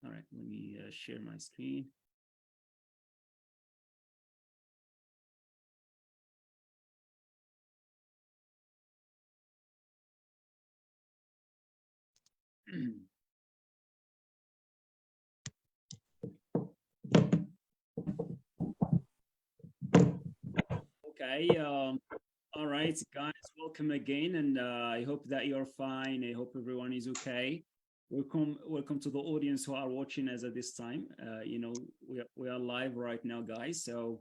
All right, let me share my screen. Okay, all right, guys, welcome again, and I hope that you're fine. I hope everyone is okay. Welcome to the audience who are watching us at this time. We are live right now, guys. So,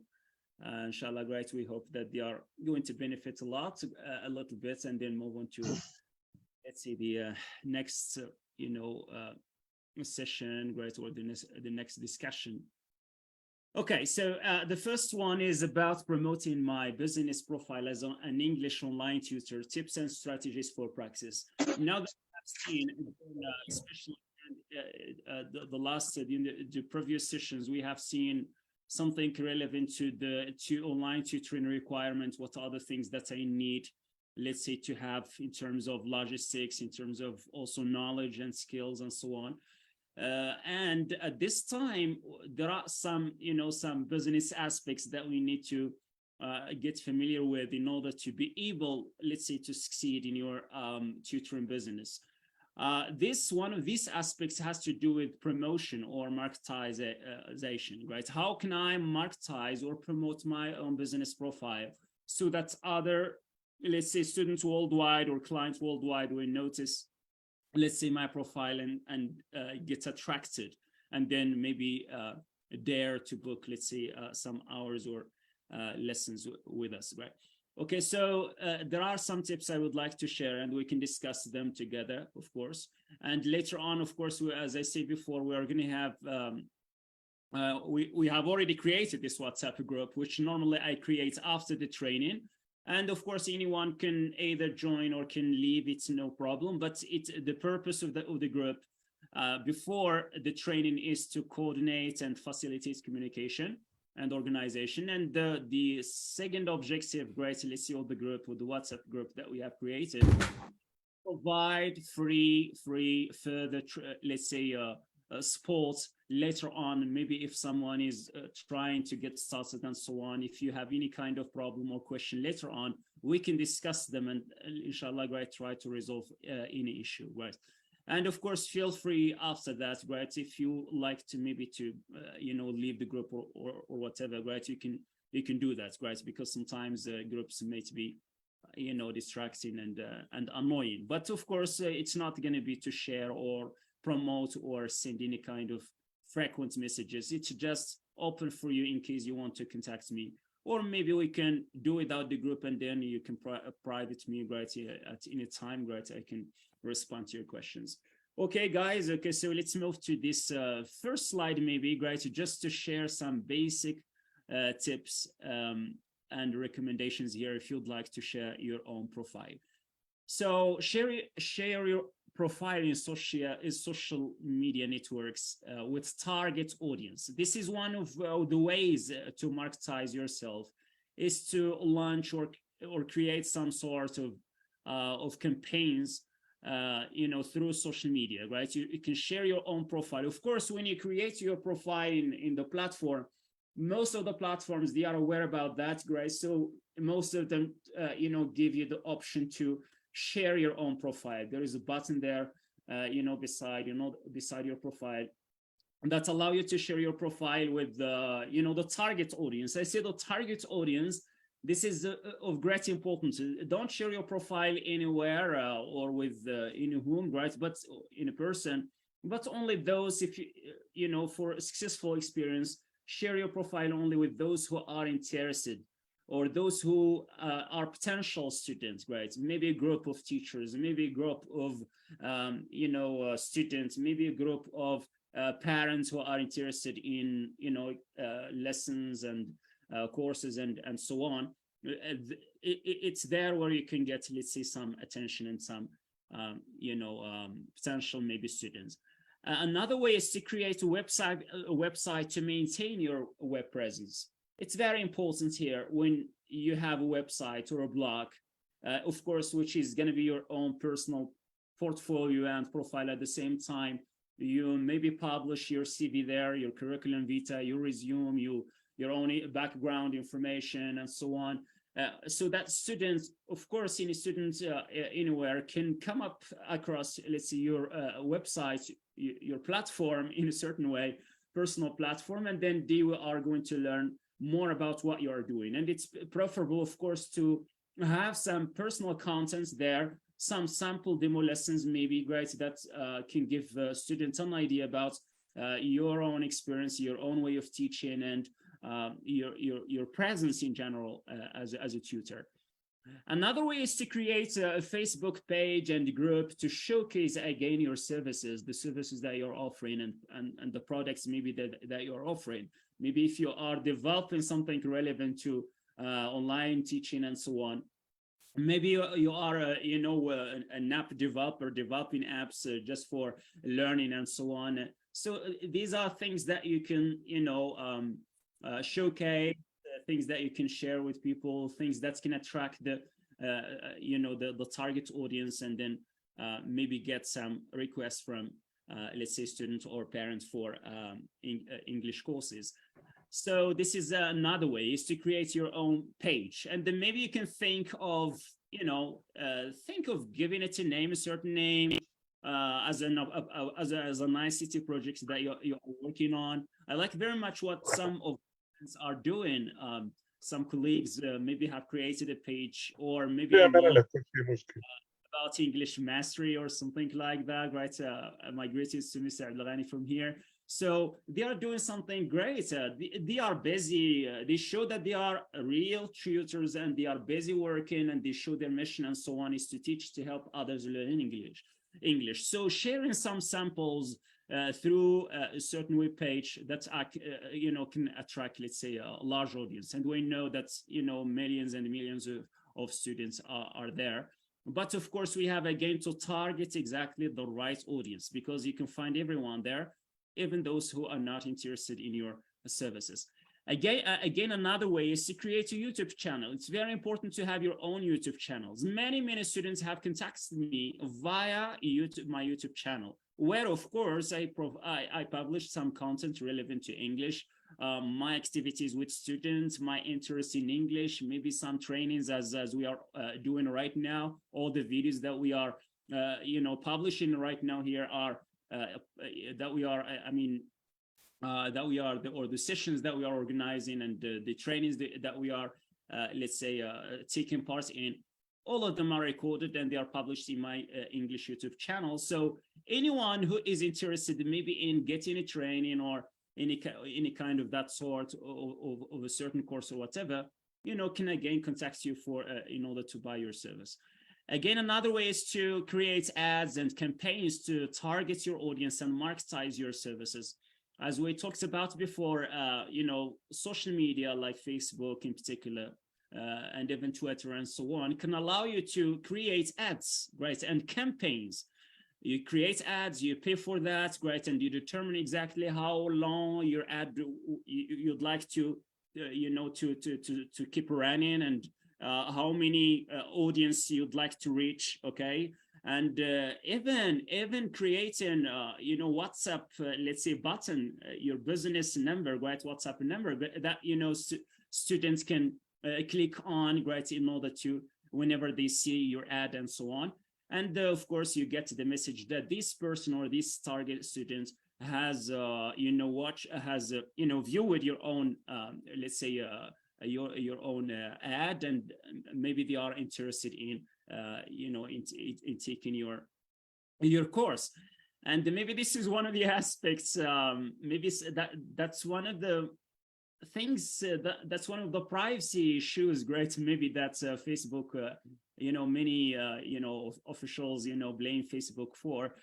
inshallah, great. We hope that they are going to benefit a little bit, and then move on to let's see the next, session, great, or the next discussion. Okay, so the first one is about promoting my business profile as an English online tutor, tips and strategies for practice. Now that I've seen, especially the last, the previous sessions, we have seen something relevant to the online tutoring requirements, what are the things that I need, let's say, to have in terms of logistics, in terms of also knowledge and skills and so on. And at this time, there are some business aspects that we need to get familiar with in order to be able, let's say, to succeed in your tutoring business. One of these aspects has to do with promotion or marketization, right? How can I marketize or promote my own business profile so that other, let's say, students worldwide or clients worldwide will notice, let's say, my profile and get attracted, and then maybe dare to book, let's say, some hours or lessons with us, right? Okay, so there are some tips I would like to share, and we can discuss them together, of course. And later on, of course, as I said before, we are going to have we have already created this WhatsApp group, which normally I create after the training. And of course, anyone can either join or can leave, it's no problem. But the purpose of the group before the training is to coordinate and facilitate communication and organization. And the second objective, great, let's see, of the group, or the WhatsApp group that we have created, provide free further, let's say, support later on. Maybe if someone is trying to get started and so on, if you have any kind of problem or question later on, we can discuss them and inshallah, right, try to resolve any issue, right? And of course, feel free after that, right, if you like to maybe to leave the group or whatever, right, you can do that, right, because sometimes groups may be distracting and annoying. But of course, it's not going to be to share or promote or send any kind of frequent messages. It's just open for you in case you want to contact me, or maybe we can do without the group, and then you can private me, right, at any time, right, I can respond to your questions. Okay, guys. Okay, so let's move to this first slide, maybe, right, just to share some basic tips and recommendations here if you'd like to share your own profile. So share your profile in social media networks with target audience. This is one of the ways to marketize yourself, is to launch or create some sort of campaigns through social media, right? You can share your own profile. Of course, when you create your profile in the platform, most of the platforms, they are aware about that, right? So most of them give you the option to share your own profile. There is a button there beside your profile that allow you to share your profile with the target audience. I say the target audience, this is of great importance. Don't share your profile anywhere or with in whom, right, but in a person, but only those, if for a successful experience, share your profile only with those who are interested, or those who are potential students, right? Maybe a group of teachers, maybe a group of students, maybe a group of parents who are interested in lessons and courses and so on. It's there where you can get, let's say, some attention and some potential maybe students. Another way is to create a website to maintain your web presence. It's very important here when you have a website or a blog, of course, which is going to be your own personal portfolio and profile at the same time. You maybe publish your CV there, your curriculum vitae, your resume, your own background information, and so on. So that students, of course, any student anywhere can come up across, let's say, your website, your platform in a certain way, personal platform, and then they are going to learn more about what you are doing. And it's preferable, of course, to have some personal contents there, some sample demo lessons, maybe, right, that can give students an idea about your own experience, your own way of teaching, and your presence in general as a tutor. Another way is to create a Facebook page and group to showcase again your services, the services that you're offering, and the products maybe that you're offering. Maybe if you are developing something relevant to online teaching and so on, maybe you are an app developer developing apps just for learning and so on. So these are things that you can showcase, things that you can share with people, things that can attract the the target audience, and then maybe get some requests from let's say students or parents for English courses. So this is another way, is to create your own page, and then maybe you can think of giving it a name, a certain name, as a nice city project that you're working on. I like very much what some of are doing. Some colleagues maybe have created a page, or maybe about English mastery or something like that, right? My greetings to Mr. Abdelghani from here. So they are doing something great. They are busy. They show that they are real tutors, and they are busy working, and they show their mission and so on is to teach, to help others learn English. So sharing some samples through a certain web page that can attract, let's say, a large audience. And we know that millions and millions of students are there. But of course, we have again to target exactly the right audience, because you can find everyone there, even those who are not interested in your services. Again, another way is to create a YouTube channel. It's very important to have your own YouTube channels. Many students have contacted me via my YouTube channel, where of course I publish some content relevant to English, my activities with students, my interest in English, maybe some trainings as we are doing right now. All the videos that we are publishing right now here are the sessions that we are organizing, and the trainings that we are let's say taking part in. All of them are recorded, and they are published in my English YouTube channel. So anyone who is interested maybe in getting a training or any kind of that sort of a certain course or whatever, can again contact you for in order to buy your service. Again, another way is to create ads and campaigns to target your audience and marketize your services. As we talked about before, social media like Facebook in particular, and even Twitter and so on, can allow you to create ads, right, and campaigns. You create ads, you pay for that, right, and you determine exactly how long your ad you'd like to, to keep running, and how many audience you'd like to reach, okay? And even creating, WhatsApp, let's say button, your business number, right, WhatsApp number that, students can click on, right, in order to, whenever they see your ad and so on. And of course, you get the message that this person or this target student has, viewed your own, let's say, your own ad, and maybe they are interested in, in taking your course. And maybe this is one of the aspects. Maybe that's one of the things that's one of the privacy issues, great, maybe that's Facebook, many officials blame Facebook for,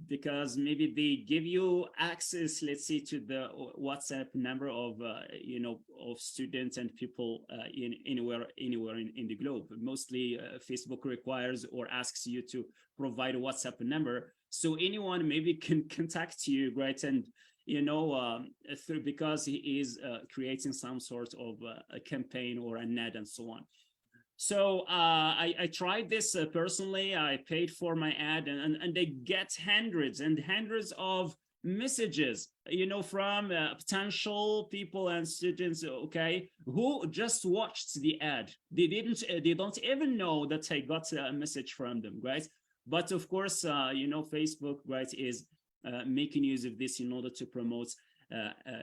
because maybe they give you access, let's say, to the WhatsApp number of of students and people anywhere in the globe. Mostly Facebook requires or asks you to provide a WhatsApp number, so anyone maybe can contact you, right, and through, because he is creating some sort of a campaign or an ad and so on. So I tried this personally. I paid for my ad, and they get hundreds and hundreds of messages, you know, from potential people and students, okay, who just watched the ad. They don't even know that I got a message from them, right? But of course, you know, Facebook, right, is making use of this in order to promote,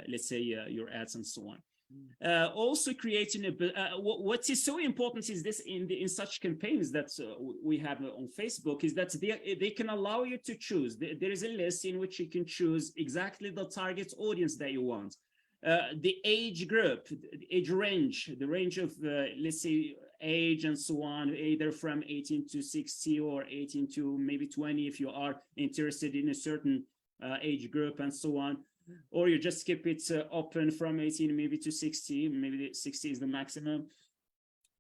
let's say, your ads and so on. Also creating what is so important is this in such campaigns that we have on Facebook is that they can allow you to choose. There is a list in which you can choose exactly the target audience that you want, the age group, the age range, the range of let's say age and so on, either from 18 to 60 or 18 to maybe 20 if you are interested in a certain age group and so on. Or you just keep it open from 18 maybe to 60, maybe 60 is the maximum.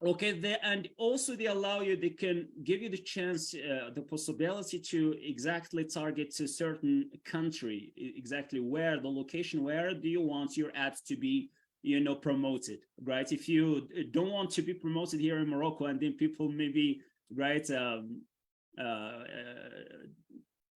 Okay, and also they allow you, they can give you the chance, the possibility to exactly target a certain country, exactly where, the location, where do you want your ads to be, you know, promoted, right? If you don't want to be promoted here in Morocco, and then people maybe, right,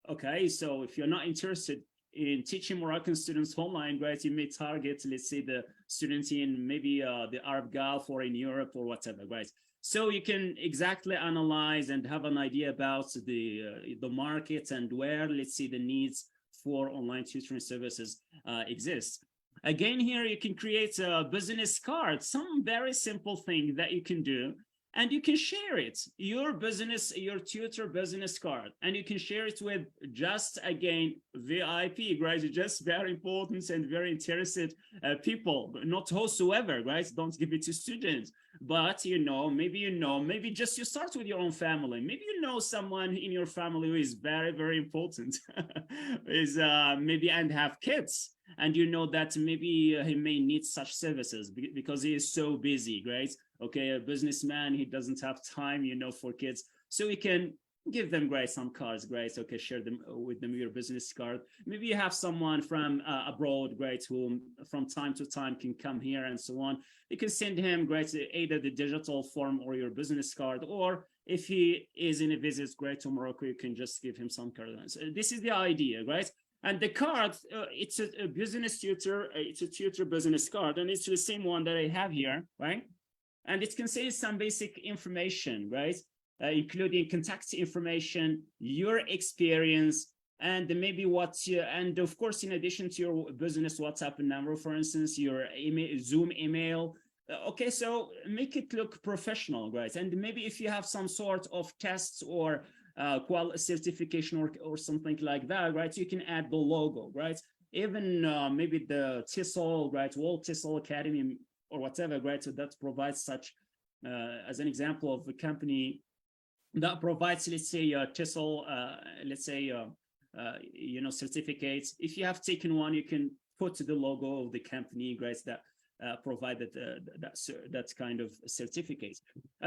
okay, so if you're not interested in teaching Moroccan students online, right, you may target, let's say, the students in maybe the Arab Gulf or in Europe or whatever, right? So you can exactly analyze and have an idea about the market and where, let's say, the needs for online tutoring services exist. Again, here you can create a business card, some very simple thing that you can do, and you can share it, your business, your tutor business card, and you can share it with just, again, VIP, right? Just very important and very interested people, not whosoever, right? Don't give it to students, but you know, maybe just you start with your own family. Maybe you know someone in your family who is very, very important, is maybe, and have kids. And you know that maybe he may need such services because he is so busy, right? Okay, a businessman, he doesn't have time, you know, for kids. So we can give them, great, some cards, great, okay, share them with them your business card. Maybe you have someone from abroad, great, who from time to time can come here and so on. You can send him, great, either the digital form or your business card, or if he is in a visit, great, to Morocco, you can just give him some cards. So this is the idea, right? And the card, it's a business tutor, it's a tutor business card, and it's the same one that I have here, right? And it contains some basic information, right? Including contact information, your experience, and maybe what you, and of course, in addition to your business WhatsApp number, for instance, your email, Zoom email. Okay, so make it look professional, right? And maybe if you have some sort of tests or quality certification or something like that, right? You can add the logo, right? Even maybe the TESOL, right? World TESOL Academy or whatever, right? So that provides such, as an example of a company that provides, let's say, TESOL, let's say, you know, certificates. If you have taken one, you can put the logo of the company, right? That provided that kind of certificate.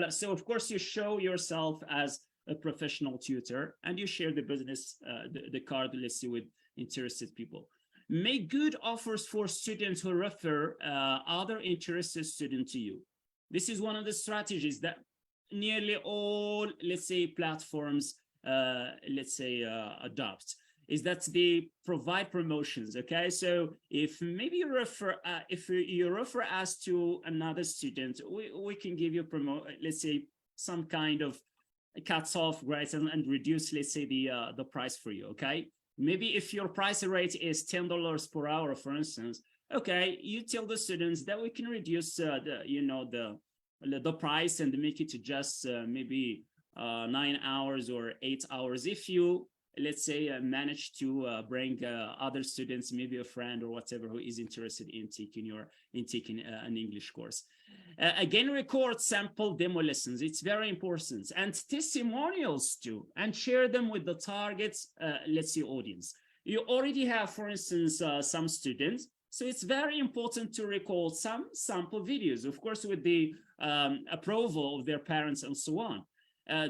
So of course you show yourself as a professional tutor, and you share the business, the card, let's say, with interested people. Make good offers for students who refer other interested students to you. This is one of the strategies that nearly all, let's say, platforms, let's say, adopt, is that they provide promotions. Okay, so if maybe you refer, if you refer us to another student, we can give you let's say, some kind of cuts off, right, and reduce, let's say, the price for you. Okay, maybe if your price rate is $10 per hour, for instance, okay, you tell the students that we can reduce the price and make it just maybe 9 hours or 8 hours if you, let's say, manage to bring other students, maybe a friend or whatever, who is interested in taking an English course. Again, record sample demo lessons. It's very important, and testimonials too, and share them with the target, let's say, audience. You already have, for instance, some students, so it's very important to record some sample videos, of course, with the approval of their parents and so on.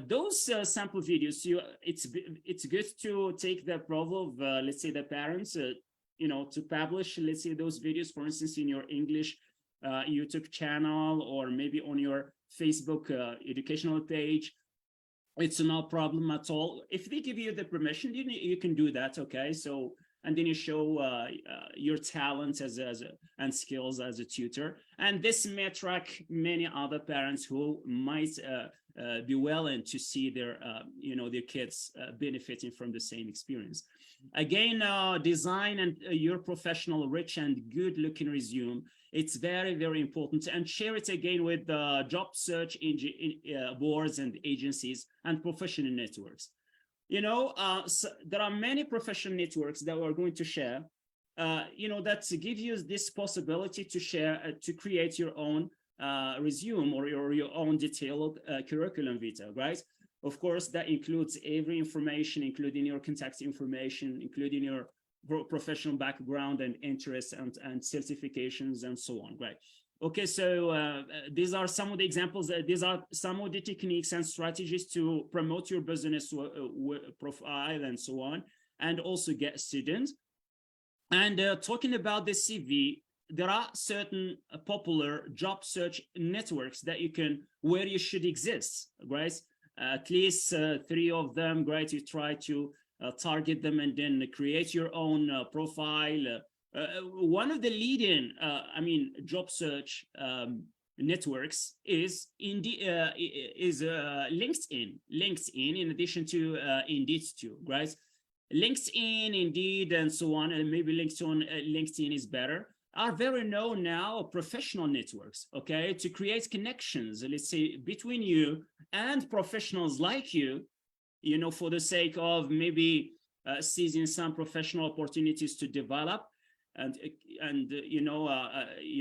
Those sample videos, it's good to take the approval of, let's say, the parents, to publish, let's say, those videos, for instance, in your English YouTube channel, or maybe on your Facebook educational page. It's no problem at all. If they give you the permission, you can do that, okay? So, and then you show your talents and skills as a tutor. And this may attract many other parents who might be willing to see their, their kids benefiting from the same experience. Again, design and your professional, rich and good looking resume. It's very, very important, and share it again with job search boards and agencies and professional networks. So there are many professional networks that we're going to share, that give you this possibility to share, to create your own resume or your own detailed curriculum vitae, right? Of course, that includes every information, including your contact information, including your professional background and interests and certifications and so on, right? Okay, so these are some of the examples. These are some of the techniques and strategies to promote your business profile and so on, and also get students. And talking about the CV, there are certain popular job search networks that where you should exist, right? At least 3 of them, right? You try to target them and then create your own profile. One of the leading, job search networks is LinkedIn. LinkedIn, in addition to Indeed too, right? LinkedIn, Indeed, and so on, and maybe LinkedIn is better, are very known now professional networks, okay, to create connections, let's say, between you and professionals like you, for the sake of maybe seizing some professional opportunities to develop and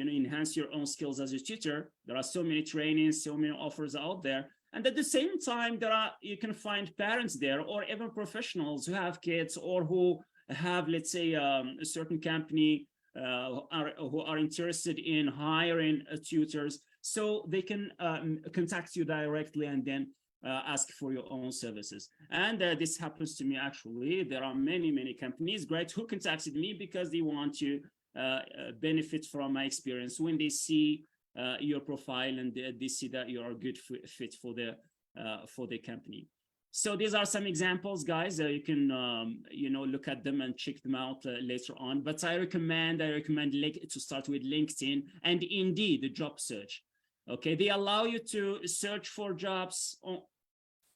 enhance your own skills as a tutor. There are so many trainings, so many offers out there. And at the same time, you can find parents there, or even professionals who have kids, or who have, let's say, a certain company who are interested in hiring tutors, so they can contact you directly and then ask for your own services. And this happens to me, actually. There are many companies, great, who contacted me because they want to benefit from my experience when they see your profile and they see that you are a good fit for the company. So these are some examples, guys. You can look at them and check them out later on. But I recommend to start with LinkedIn and Indeed, the job search. Okay, they allow you to search for jobs,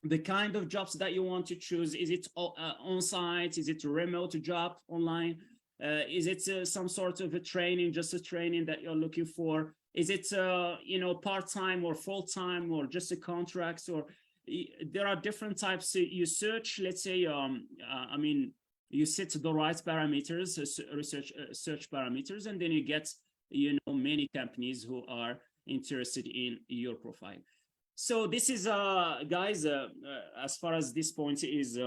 the kind of jobs that you want to choose. Is it on-site? Is it a remote job online? Is it some sort of a training, just a training that you're looking for? Is it part-time or full-time, or just a contract? Or there are different types. You search, let's say, you set the right parameters, search parameters, and then you get, many companies who are interested in your profile. So this is, guys, as far as this point is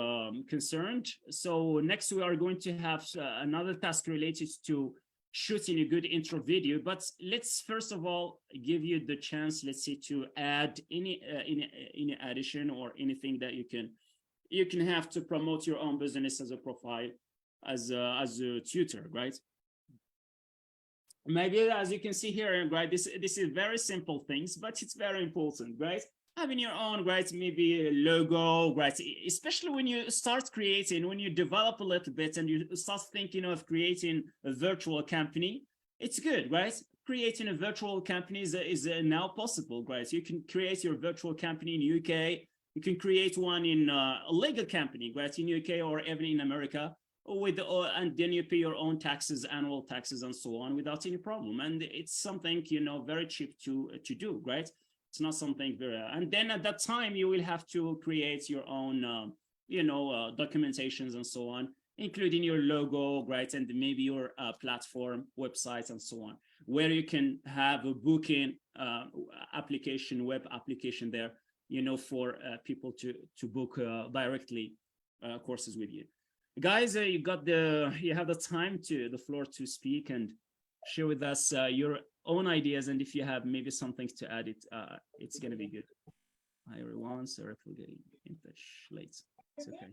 concerned. So next we are going to have another task related to shooting a good intro video. But let's first of all give you the chance, let's say, to add any addition or anything that you can have to promote your own business as a profile, as a tutor, right? Maybe, as you can see here, right, this is very simple things, but it's very important, right? Having your own, right, maybe a logo, right? Especially when you start creating, when you develop a little bit and you start thinking of creating a virtual company, it's good, right? Creating a virtual company is now possible, right? You can create your virtual company in UK. You can create one in a legal company, right, in UK or even in America, and then you pay your own taxes, annual taxes, and so on, without any problem. And it's something, very cheap to do, right? It's not something very, and then at that time you will have to create your own, documentations and so on, including your logo, right, and maybe your platform, websites, and so on, where you can have a booking application, web application there, for people to book directly courses with you. Guys, you have the floor to speak and share with us your own ideas, and if you have maybe something to add, it's gonna be good. Hi everyone, sorry for getting in touch late. It's okay.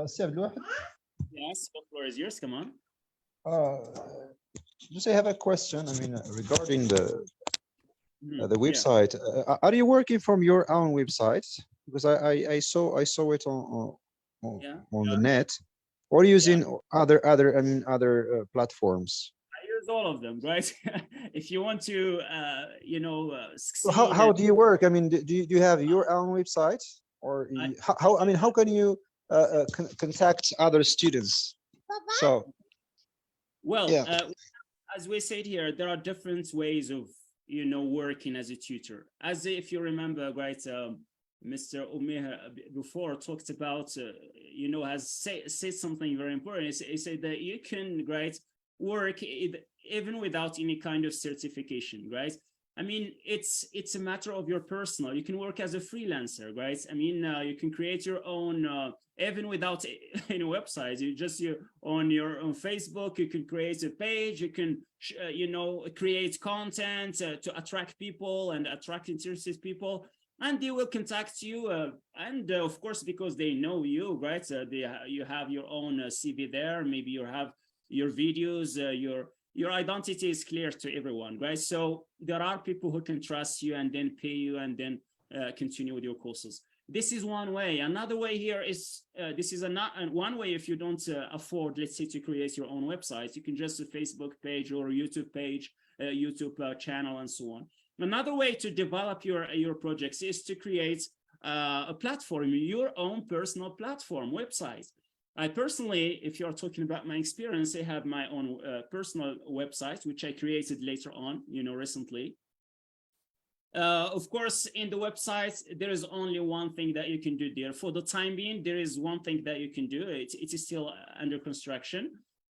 سيف الواحد. Yes, the floor is yours. Come on. Just I have a question. I mean, regarding the Yeah. website. Are you working from your own website? Because I saw it on Yeah. on the net, or using Yeah. other I mean other platforms. I use all of them, right? If you want to, So succeed, how do you work? I mean, do you have your own website, or I, how I mean how can you contact other students? So well, yeah. as we said here, there are different ways of, working as a tutor. As if you remember, right, Mr. Umeha before talked about, has said something very important. He said that you can, right, work even without any kind of certification, right? I mean, it's a matter of your personal. You can work as a freelancer, right? I mean, you can create your own, even without any website. You on your own Facebook. You can create a page. You can, create content to attract people and attract interested people, and they will contact you. And of course, because they know you, right? You have your own CV there. Maybe you have your videos, your identity is clear to everyone, right? So there are people who can trust you and then pay you and then continue with your courses. This is one way. Another way here is this is one way. If you don't afford, let's say, to create your own website, you can just a Facebook page or a YouTube page, YouTube channel, and so on. Another way to develop your projects is to create a platform, your own personal platform website. I personally, if you're talking about my experience, I have my own personal website, which I created later on, recently. Of course, in the website, there is only one thing that you can do there. For the time being, there is one thing that you can do. It is still under construction.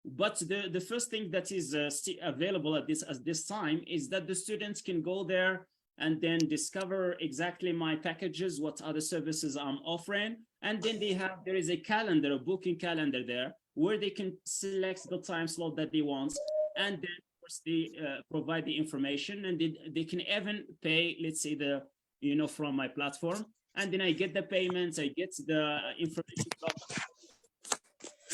But the first thing that is available at this time is that the students can go there and then discover exactly my packages, what other services I'm offering. And then there is a calendar, a booking calendar there, where they can select the time slot that they want. And then of course they provide the information, and they can even pay, let's say, from my platform. And then I get the payments, I get the information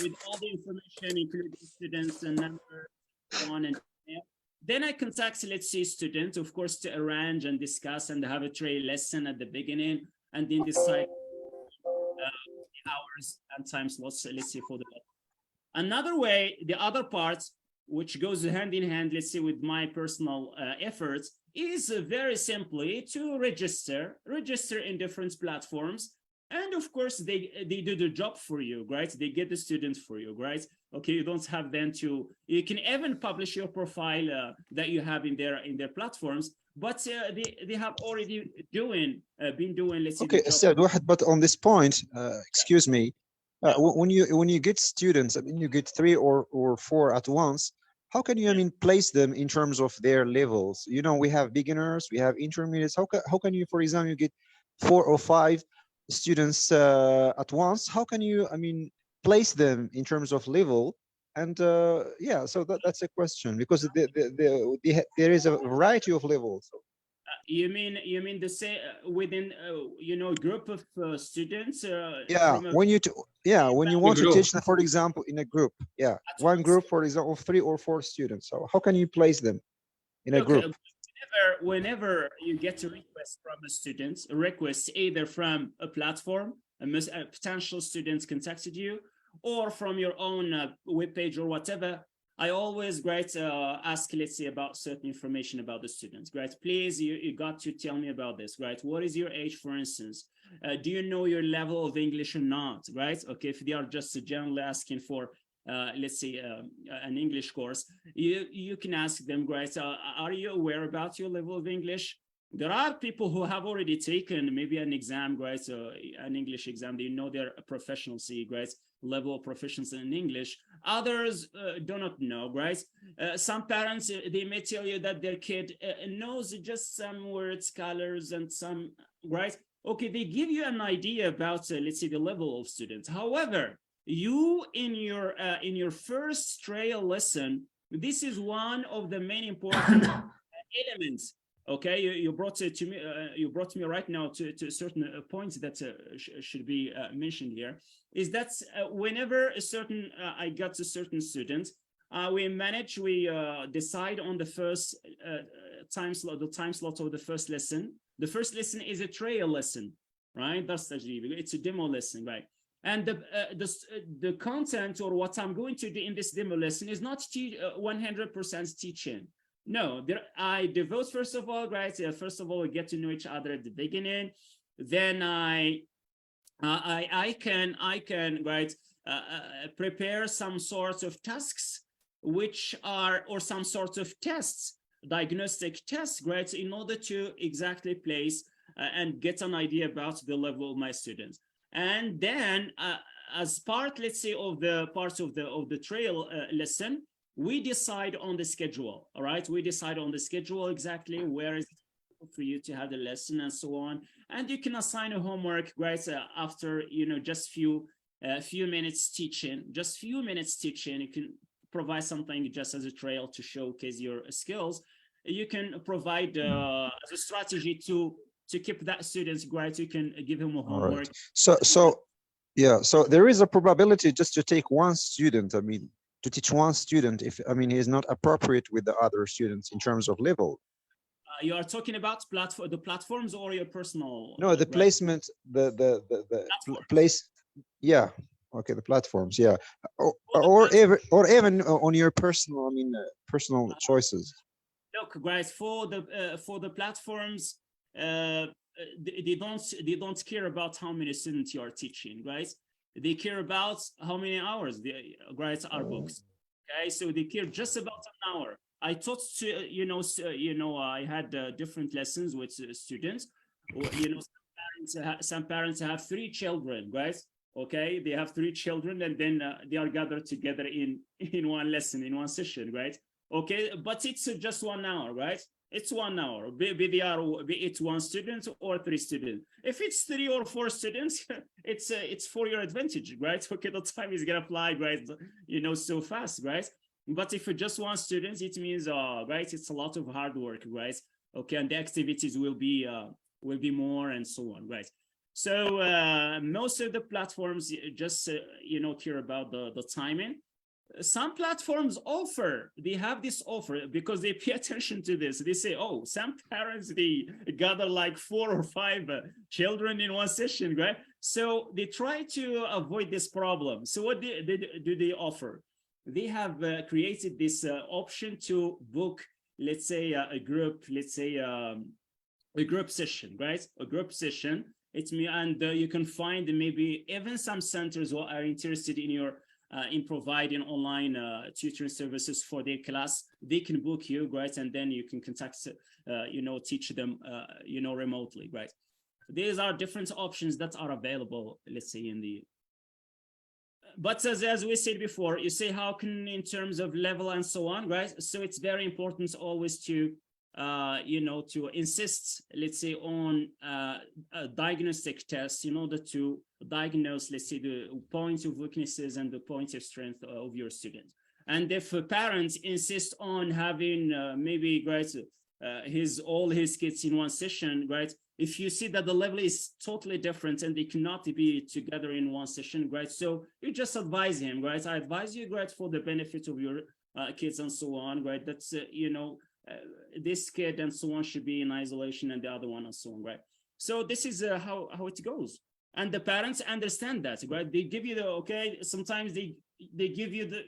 with all the information, including students and number, so on and email. Then I contact, let's say, student, of course, to arrange and discuss and have a trade lesson at the beginning, and then decide the hours and time slots, let's say, for the lesson. Another way, the other part, which goes hand in hand, let's say, with my personal efforts, is very simply to register in different platforms. And of course, they do the job for you, right? They get the students for you, right? Okay, you don't have then you can even publish your profile that you have in their platforms, but they have already been doing, let's say, Okay, the job. Ustad Wahed, but on this point, excuse me, Yeah. when you get students, I mean, you get three or four at once. How can you, I Yeah. mean, place them in terms of their levels? You know, we have beginners, we have intermediates. How can you, for example, you get four or five students at once? How can you, I mean, place them in terms of level? And yeah, so that's a question because there is a variety of levels. You mean the say within group of students Yeah, from a when you yeah, when you The want to group. teach them, for example, in a group, yeah, at one once? group, for example, of three or four students. So how can you place them in a Look, group? whenever you get a request from a student, a request either from a platform, a potential student contacted you, or from your own web page or whatever, I always ask, let's say, about certain information about the students. Great, please, you got to tell me about this, right? What is your age, for instance? Do you know your level of English or not, right? Okay, if they are just generally asking for let's say an English course, you can ask them, great, are you aware about your level of English? There are people who have already taken maybe an exam, right? So an English exam, they know their proficiency, right? Level of proficiency in English. Others do not know, right? Some parents, they may tell you that their kid knows just some words, colors, and some, right? Okay, they give you an idea about, let's say, the level of students. However, you in your first trial lesson, this is one of the main important elements. Okay, you brought it to me. You brought me right now to certain points that should be mentioned here. Is that whenever I got a certain student, we decide on the first time slot, the time slot of the first lesson. The first lesson is a trial lesson, right? That's it's a demo lesson, right? And the content or what I'm going to do in this demo lesson is not 100% teaching. No, I devote, first of all, right? First of all, we get to know each other at the beginning. Then I can right prepare some sort of tasks which are, or some sort of tests, diagnostic tests, right, in order to exactly place and get an idea about the level of my students. And then as part, let's say, of the parts of the trail lesson, we decide on the schedule. All right, we decide on the schedule exactly where is it for you to have the lesson and so on. And you can assign a homework, right, after, you know, just few minutes teaching, you can provide something just as a trail to showcase your skills. You can provide as a strategy to keep that student's grades. You can give him a homework. Right. So there is a probability just to take one student, I mean, to teach one student, if, I mean, he is not appropriate with the other students in terms of level. You are talking about the platforms or your personal? No, the placement, the place. Yeah. Okay, the platforms. Yeah. Or even on your personal, I mean, personal choices. Look, guys, for the platforms, they don't care about how many students you are teaching, right? They care about how many hours the grades are booked. Okay, so they care just about an hour. I taught to I had different lessons with students. You know, some parents have 3 children, right? Okay, they have 3 children, and then they are gathered together in one lesson, in one session, right? Okay, but it's just 1 hour, right? It's 1 hour. Be it's 1 student or 3 students. If it's 3 or 4 students, it's for your advantage, right? Okay, the time is gonna fly, right? You know, so fast, right? But if it's just 1 student, it means right, it's a lot of hard work, right? Okay, and the activities will be more and so on, right? So most of the platforms just care about the timing. Some platforms they have this offer because they pay attention to this. They say, oh, some parents, they gather like 4 or 5 children in one session, right? So they try to avoid this problem. So what do they offer? They have created this option to book, let's say, a group, let's say a group session, right? A group session. It's me, and you can find maybe even some centers who are interested in your in providing online tutoring services for their class. They can book you, right? And then you can contact, teach them, remotely, right? These are different options that are available, let's say, in the. But as we said before, you say how can, in terms of level and so on, right? So it's very important always to to insist, let's say, on diagnostic tests in order to diagnose, let's say, the points of weaknesses and the points of strength of your students. And if parents insist on having maybe, right, all his kids in one session, right? If you see that the level is totally different and they cannot be together in one session, right? So you just advise him, right? I advise you, right, for the benefit of your kids and so on, right? That's this kid and so on should be in isolation and the other one and so on, right? So this is how it goes. And the parents understand that, right? They give you the, okay, sometimes they give you the,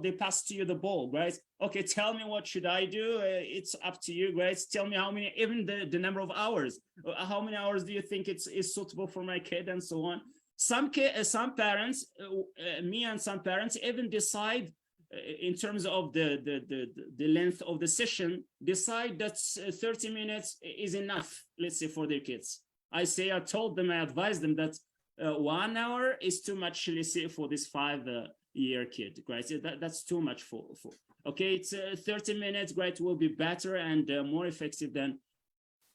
they pass to you the ball, right? Okay, tell me what should I do? It's up to you, right? Tell me how many, even the number of hours. How many hours do you think is suitable for my kid and so on? Some parents, me and some parents even decide in terms of the length of the session, decide that 30 minutes is enough, let's say, for their kids. I told them, I advised them that 1 hour is too much, let's say, for this 5-year kid, right? That's too much for okay, it's 30 minutes, right, will be better and more effective than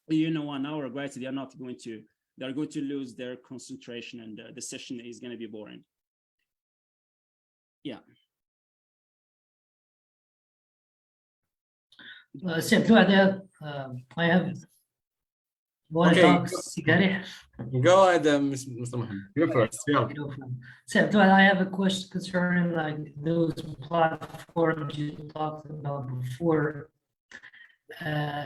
1 hour, right? They're going to lose their concentration and the session is going to be boring. Yeah. I have Want to Okay, talk, Sigari? go ahead, Mr. Mohammed. You're first. Yeah. So, I have a question concerning like those platforms you talked about before, uh,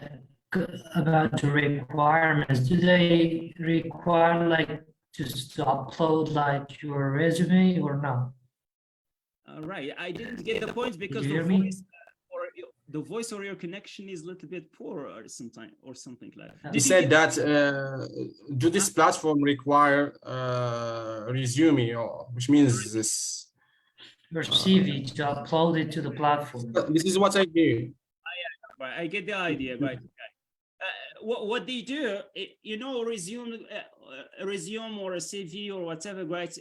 about the requirements. Do they require like just to upload like your resume or not? Right. I didn't get the point because you the hear me? voice the voice or your connection is a little bit poor or something like that. He said that do this platform require resume, or which means this. Your CV to upload it to the platform. This is what I do. Right, I get the idea, right? What they do, you know, resume or a CV or whatever, right?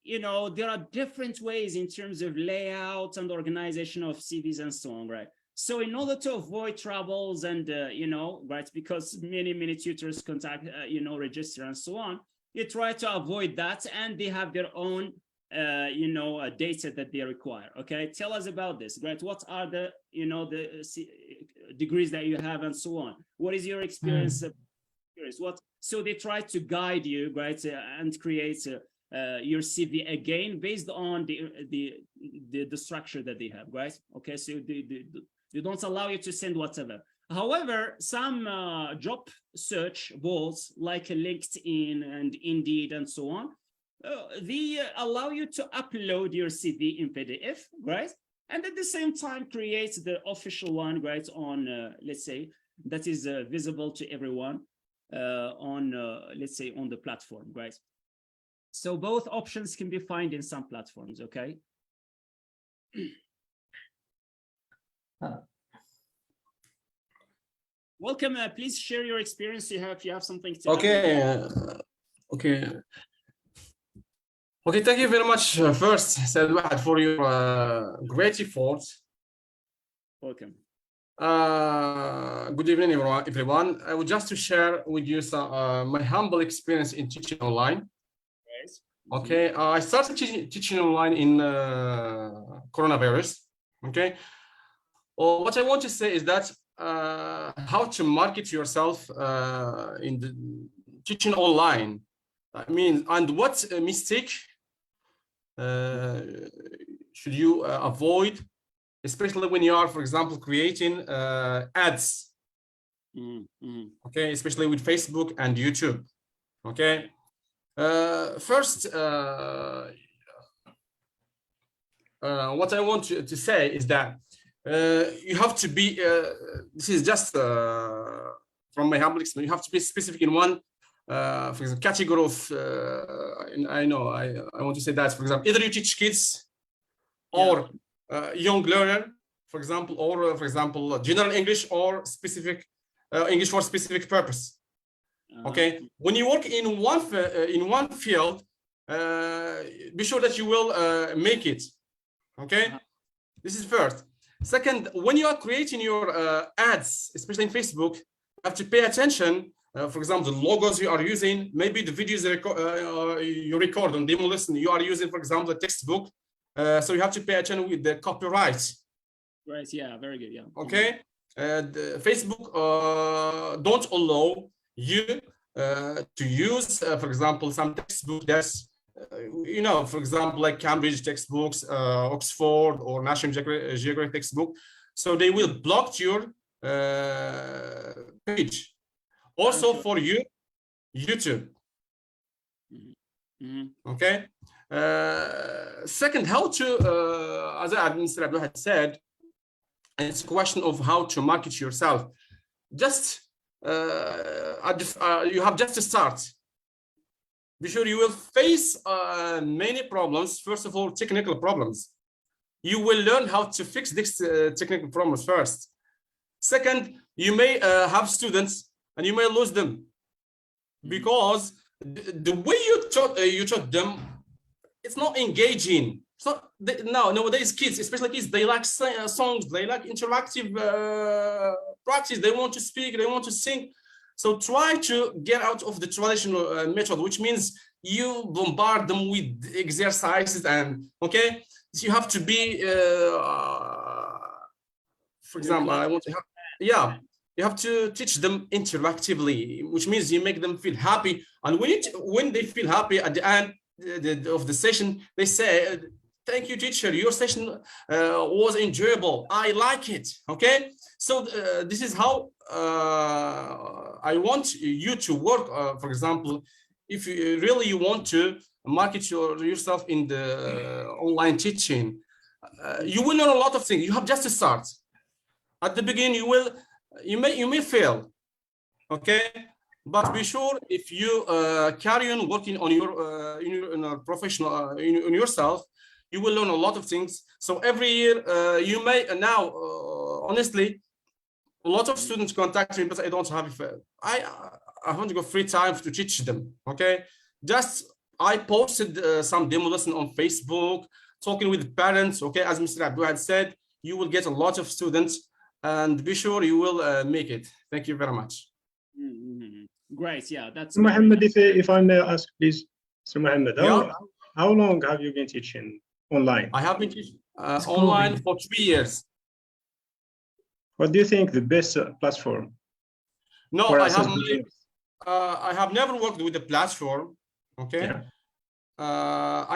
You know, there are different ways in terms of layout and organization of CVs and so on, right? So in order to avoid troubles and, you know, right, because many tutors contact, you know, register and so on, you try to avoid that, and they have their own, you know, data that they require. Okay, tell us about this, right? What are the, you know, the degrees that you have and so on? What is your experience? What? So they try to guide you, right, and create your CV again based on the structure that they have, right? Okay, so they don't allow you to send whatever. However, some job search boards like LinkedIn and Indeed and so on, they allow you to upload your CV in PDF, right? And at the same time create the official one, right, on, let's say, that is visible to everyone on, let's say, on the platform, right? So both options can be found in some platforms, okay? Welcome, please share your experience if you have something to add. Okay. Okay, thank you very much first, Said Wahad, for your great effort. Welcome. Good evening, everyone. I would just to share with you some, my humble experience in teaching online. Yes. Okay, I started teaching online in coronavirus. Okay, what I want to say is that how to market yourself in the teaching online. I mean, and what mistake should you avoid, especially when you are, for example, creating ads. Okay, especially with Facebook and YouTube. Okay, first, what I want to say is that you have to be, this is just from my humble experience, you have to be specific in one, for example, category of, I know, I want to say that, for example, either you teach kids or young learner, for example, or for example, general English or specific English for specific purpose. Okay, when you work in one field, be sure that you will make it. Okay, this is first. Second, when you are creating your ads, especially in Facebook, you have to pay attention. For example, the logos you are using, maybe the videos you record on demo lesson, you are using, for example, a textbook. So you have to pay attention with the copyright. Right. Yeah. Very good. Yeah. Okay. Facebook don't allow you to use, for example, some textbook that's, you know, for example, like Cambridge textbooks, Oxford or National Geographic textbook. So they will block your page. Also for you, YouTube. Okay. Second, how to, as Mr. Abdul had said, it's a question of how to market yourself. Just you have just to start. Be sure you will face many problems. First of all, technical problems. You will learn how to fix these technical problems first. Second, you may have students and you may lose them because the way you taught them, it's not engaging. So nowadays kids, especially kids, they like songs, they like interactive practice. They want to speak, they want to sing. So try to get out of the traditional method, which means you bombard them with exercises and okay. So you have to be, for example, I want to have, you have to teach them interactively, which means you make them feel happy. And when they feel happy at the end of the session, they say, thank you, teacher. Your session was enjoyable. I like it. Okay. So this is how I want you to work. For example, if you really want to market yourself in the online teaching, you will learn a lot of things. You have just to start. At the beginning, you may fail. Okay. But be sure if you carry on working on your in a professional in yourself, you will learn a lot of things. So every year you may now honestly, a lot of students contact me, but I don't have I haven't got free time to teach them. Okay, just I posted some demo lesson on Facebook, talking with parents. Okay, as Mr. Abdul had said, you will get a lot of students, and be sure you will make it. Thank you very much. Great, yeah, that's Mohammed, if I may ask, please, Mr. Mohammed, Yeah. how long have you been teaching online? I have been teaching online for 3 years. What do you think the best platform? No, for I us have as beginners? I have never worked with a platform. Okay. Yeah.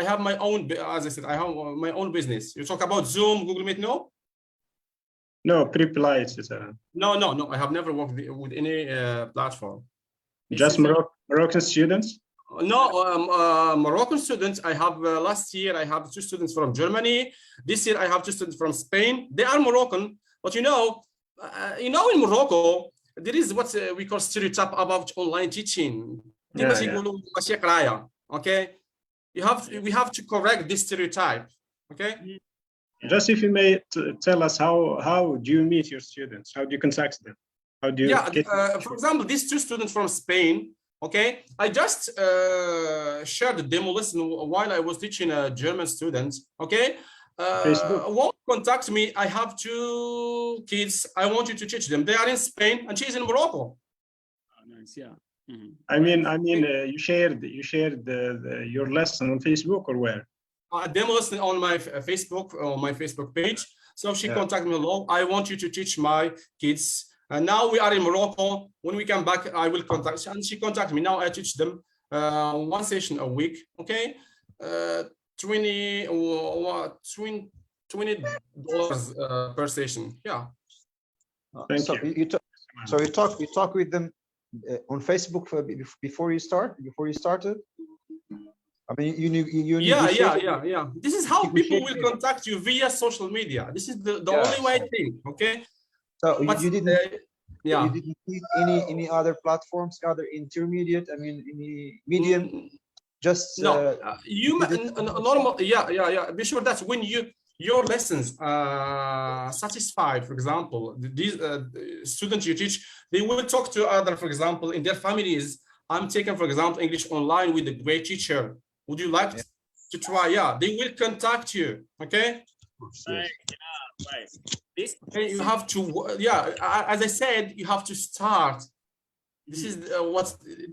I have my own, as I said, I have my own business. You talk about Zoom, Google Meet, no? No, Preply, etc. No. I have never worked with any platform. Just Moroccan students? No, Moroccan students. I have last year I have 2 students from Germany. This year I have 2 students from Spain. They are Moroccan, but in Morocco there is what we call stereotype about online teaching. Okay, we have to correct this stereotype. Okay. Just if you may tell us how do you meet your students? How do you contact them? How do you for example, these 2 students from Spain, okay, I just shared the demo lesson while I was teaching a German student, okay. Won't contact me. I have 2 kids. I want you to teach them. They are in Spain and she's in Morocco. Oh, nice, yeah. I mean, you shared your lesson on Facebook or where? Demo lesson on my Facebook page. So she contacted me. Hello, I want you to teach my kids. And now we are in Morocco. When we come back, I will contact. And she contacted me. Now I teach them 1 session a week. Okay, $20 per session. Yeah. Thank you. So you talk with them on Facebook before you started. I mean, you yeah. This is how people will contact you via social media. This is the only way I think. Okay. So you didn't. Yeah. You didn't need any other platforms, other intermediate. I mean, any medium. Just no. Normal. Yeah. Be sure that when your lessons satisfied, for example, these students you teach, they will talk to other, for example, in their families. I'm taking, for example, English online with a great teacher. Would you like to try? Yeah, they will contact you. Okay. Right. This you have to. As I said, you have to start. This is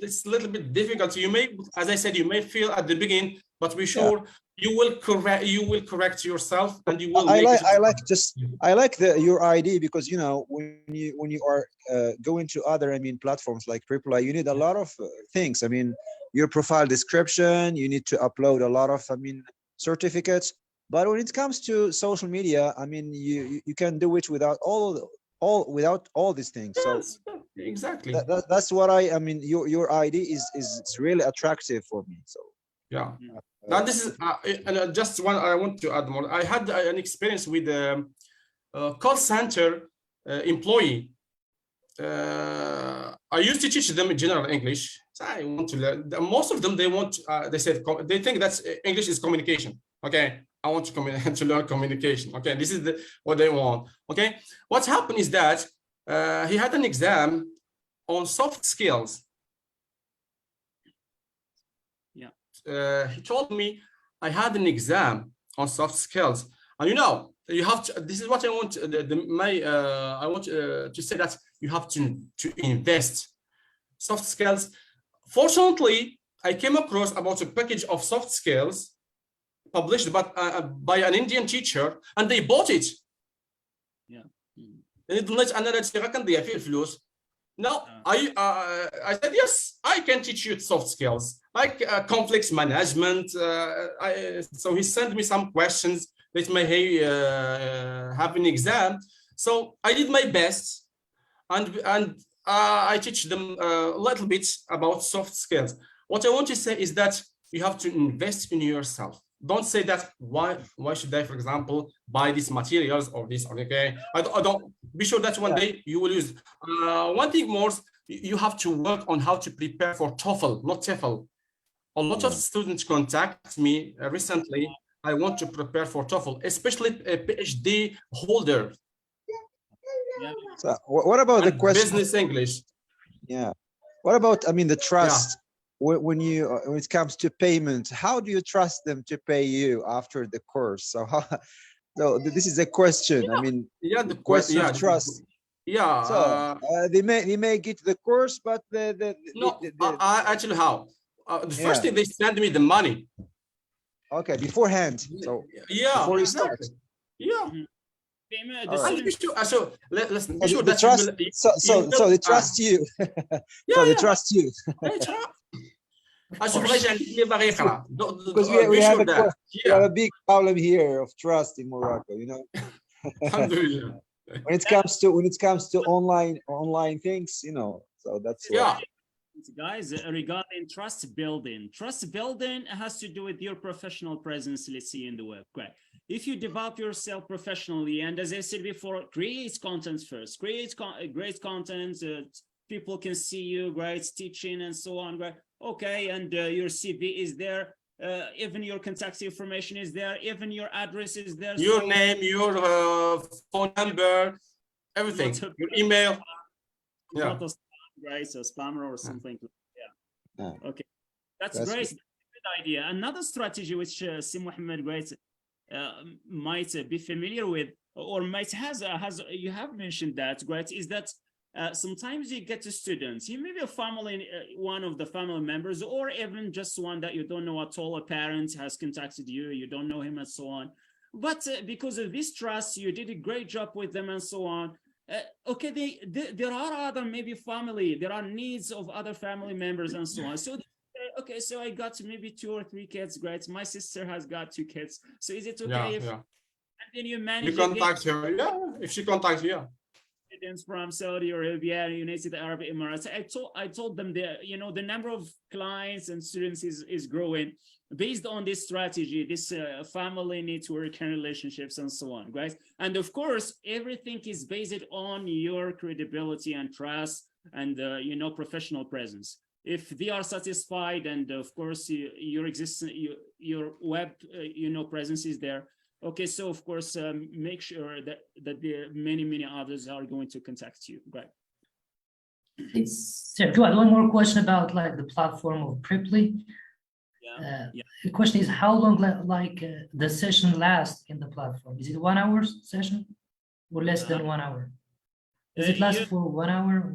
it's a little bit difficult. You may, as I said, you may feel at the beginning, but be sure you will correct yourself, and you will. I like your idea, because when you are going to other platforms like Preply, you need a lot of things. I mean, your profile description, you need to upload a lot of certificates. But when it comes to social media, I mean, you can do it without all these things. So exactly. That's what I mean. Your idea is really attractive for me. So yeah. Now this is just one I want to add more. I had an experience with a call center employee. I used to teach them general English. So I want to learn. Most of them they think that English is communication. Okay, I want to learn communication. Okay, this is what they want. Okay, what's happened is that he had an exam on soft skills. He told me I had an exam on soft skills, and you have to. This is what I want. I want to say that you have to invest soft skills. Fortunately, I came across about a package of soft skills published by an Indian teacher, and they bought it. Yeah. knowledge analytics غير كنضيع فيه الفلوس. No, I said yes, I can teach you soft skills like conflict management. So he sent me some questions that may have an exam. So I did my best, and I teach them a little bit about soft skills. What I want to say is that you have to invest in yourself. Don't say that why should I, for example, buy these materials or this. Okay, I don't. Be sure that one day you will use. One thing more, you have to work on how to prepare for TOEFL, not TOEFL. A lot of students contact me recently. I want to prepare for TOEFL, especially a PhD holder. Yeah. So what about the question? Business English. Yeah. What about, I mean, the trust when it comes to payment? How do you trust them to pay you after the course? So how? So this is a question. I mean, The question of trust. So they may get the course, but actually how? The first thing, they send me the money. Okay, beforehand. So before you start. And be sure, so listen, be sure that trust, so they trust you. So they trust you. Because we have a big problem here of trust in Morocco, you know. when it comes to online things, you know. So that's guys, regarding trust building has to do with your professional presence, let's see, in the web. Great. If you develop yourself professionally, and as I said before, create content first, create great content, people can see you, great teaching and so on, right? Okay, and your CV is there, even your contact information is there, even your address is there, your name, your phone number, everything, your email. Not a right, a spammer or something. Okay, that's great. That's a good idea. Another strategy which Sim Mohammed great might be familiar with, or might has you have mentioned that, great, is that sometimes you get to students, you may be a family, one of the family members, or even just one that you don't know at all, a parent has contacted you, you don't know him and so on, but because of this trust, you did a great job with them and so on. Okay, there are other maybe family, there are needs of other family members and so on. So okay, so I got maybe 2 or 3 kids, great, my sister has got 2 kids, so is it okay if and then you manage, you contact her, if she contacts you, from Saudi Arabia, United Arab Emirates. I told them that, you know, the number of clients and students is growing based on this strategy, this family network and relationships and so on, guys. And of course, everything is based on your credibility and trust and you know, professional presence. If they are satisfied, and of course your web you know, presence is there. Okay, so of course, make sure that the many others are going to contact you. Right. One more question about like the platform of Preply. The question is, how long the session lasts in the platform? Is it 1 hour session or less than 1 hour? Does it last for 1 hour?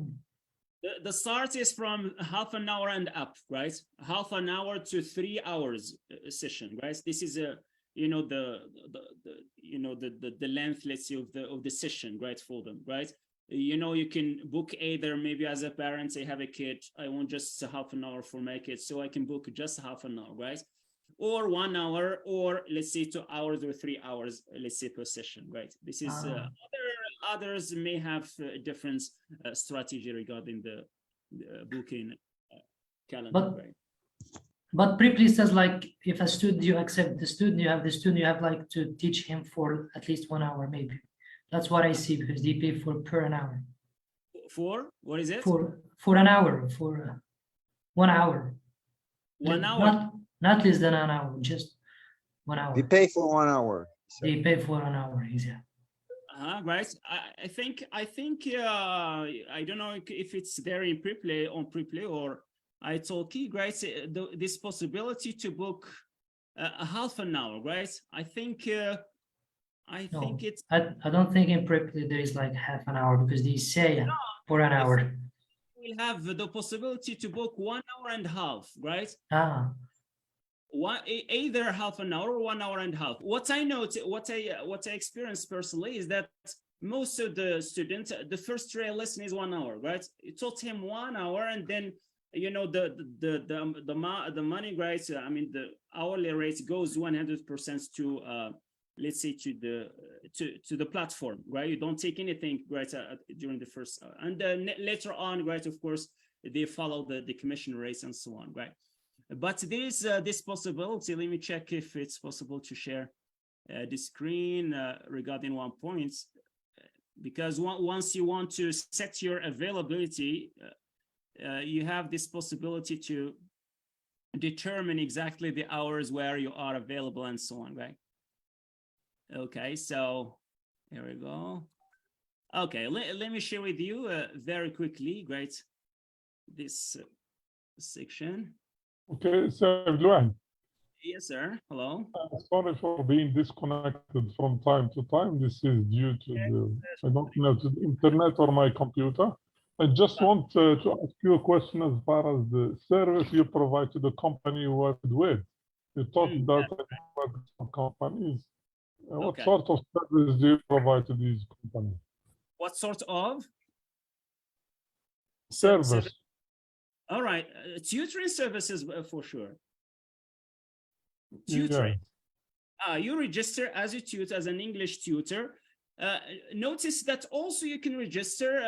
The start is from half an hour and up, right? Half an hour to 3 hours session, right? This is a, you know, the length, let's say, of the session, right, for them, right? You know, you can book either, maybe as a parent, I have a kid, I want just half an hour for my kid, so I can book just half an hour, right? Or 1 hour, or let's say 2 hours or 3 hours, let's say, per session, right? This is others may have a different strategy regarding the booking calendar, right? But Preply says, like, if a student, you accept the student, you have the student, you have like to teach him for at least 1 hour, maybe. That's what I see, because they pay per an hour. For what is it? For an hour, for 1 hour. 1 hour. Not less than an hour, just 1 hour. They pay for 1 hour. So. They pay for an hour, yeah. Right. I think I don't know if it's there in Preply or I told Key, right? This possibility to book a half an hour, right? I think it's. I don't think in Preply there is like half an hour, because they say for an hour. We'll have the possibility to book 1 hour and a half, right? Either half an hour or 1 hour and a half. What I know, what I experienced personally is that most of the students, the first trail lesson is 1 hour, right? You taught him 1 hour, and then the money, right? I mean, the hourly rate goes 100% to let's say to the platform, right? You don't take anything, right, during the first hour. And then later on, right, of course, they follow the commission rates and so on, right? But there is this possibility. Let me check if it's possible to share the screen regarding one point, because once you want to set your availability, you have this possibility to determine exactly the hours where you are available and so on, right? Okay, so here we go. Okay, let me share with you very quickly, great, this section. Okay, so Luan, Yes, sir. Hello. sorry for being disconnected from time to time. This is due to I don't know, to the internet or my computer. I just want to ask you a question as far as the service you provide to the company you work with. You talked that I work with some companies. What Okay. sort of service do you provide to these companies? What sort of Service. All right, tutoring services for sure. Tutoring. Yeah. You register as a tutor, as an English tutor. Notice that also you can register,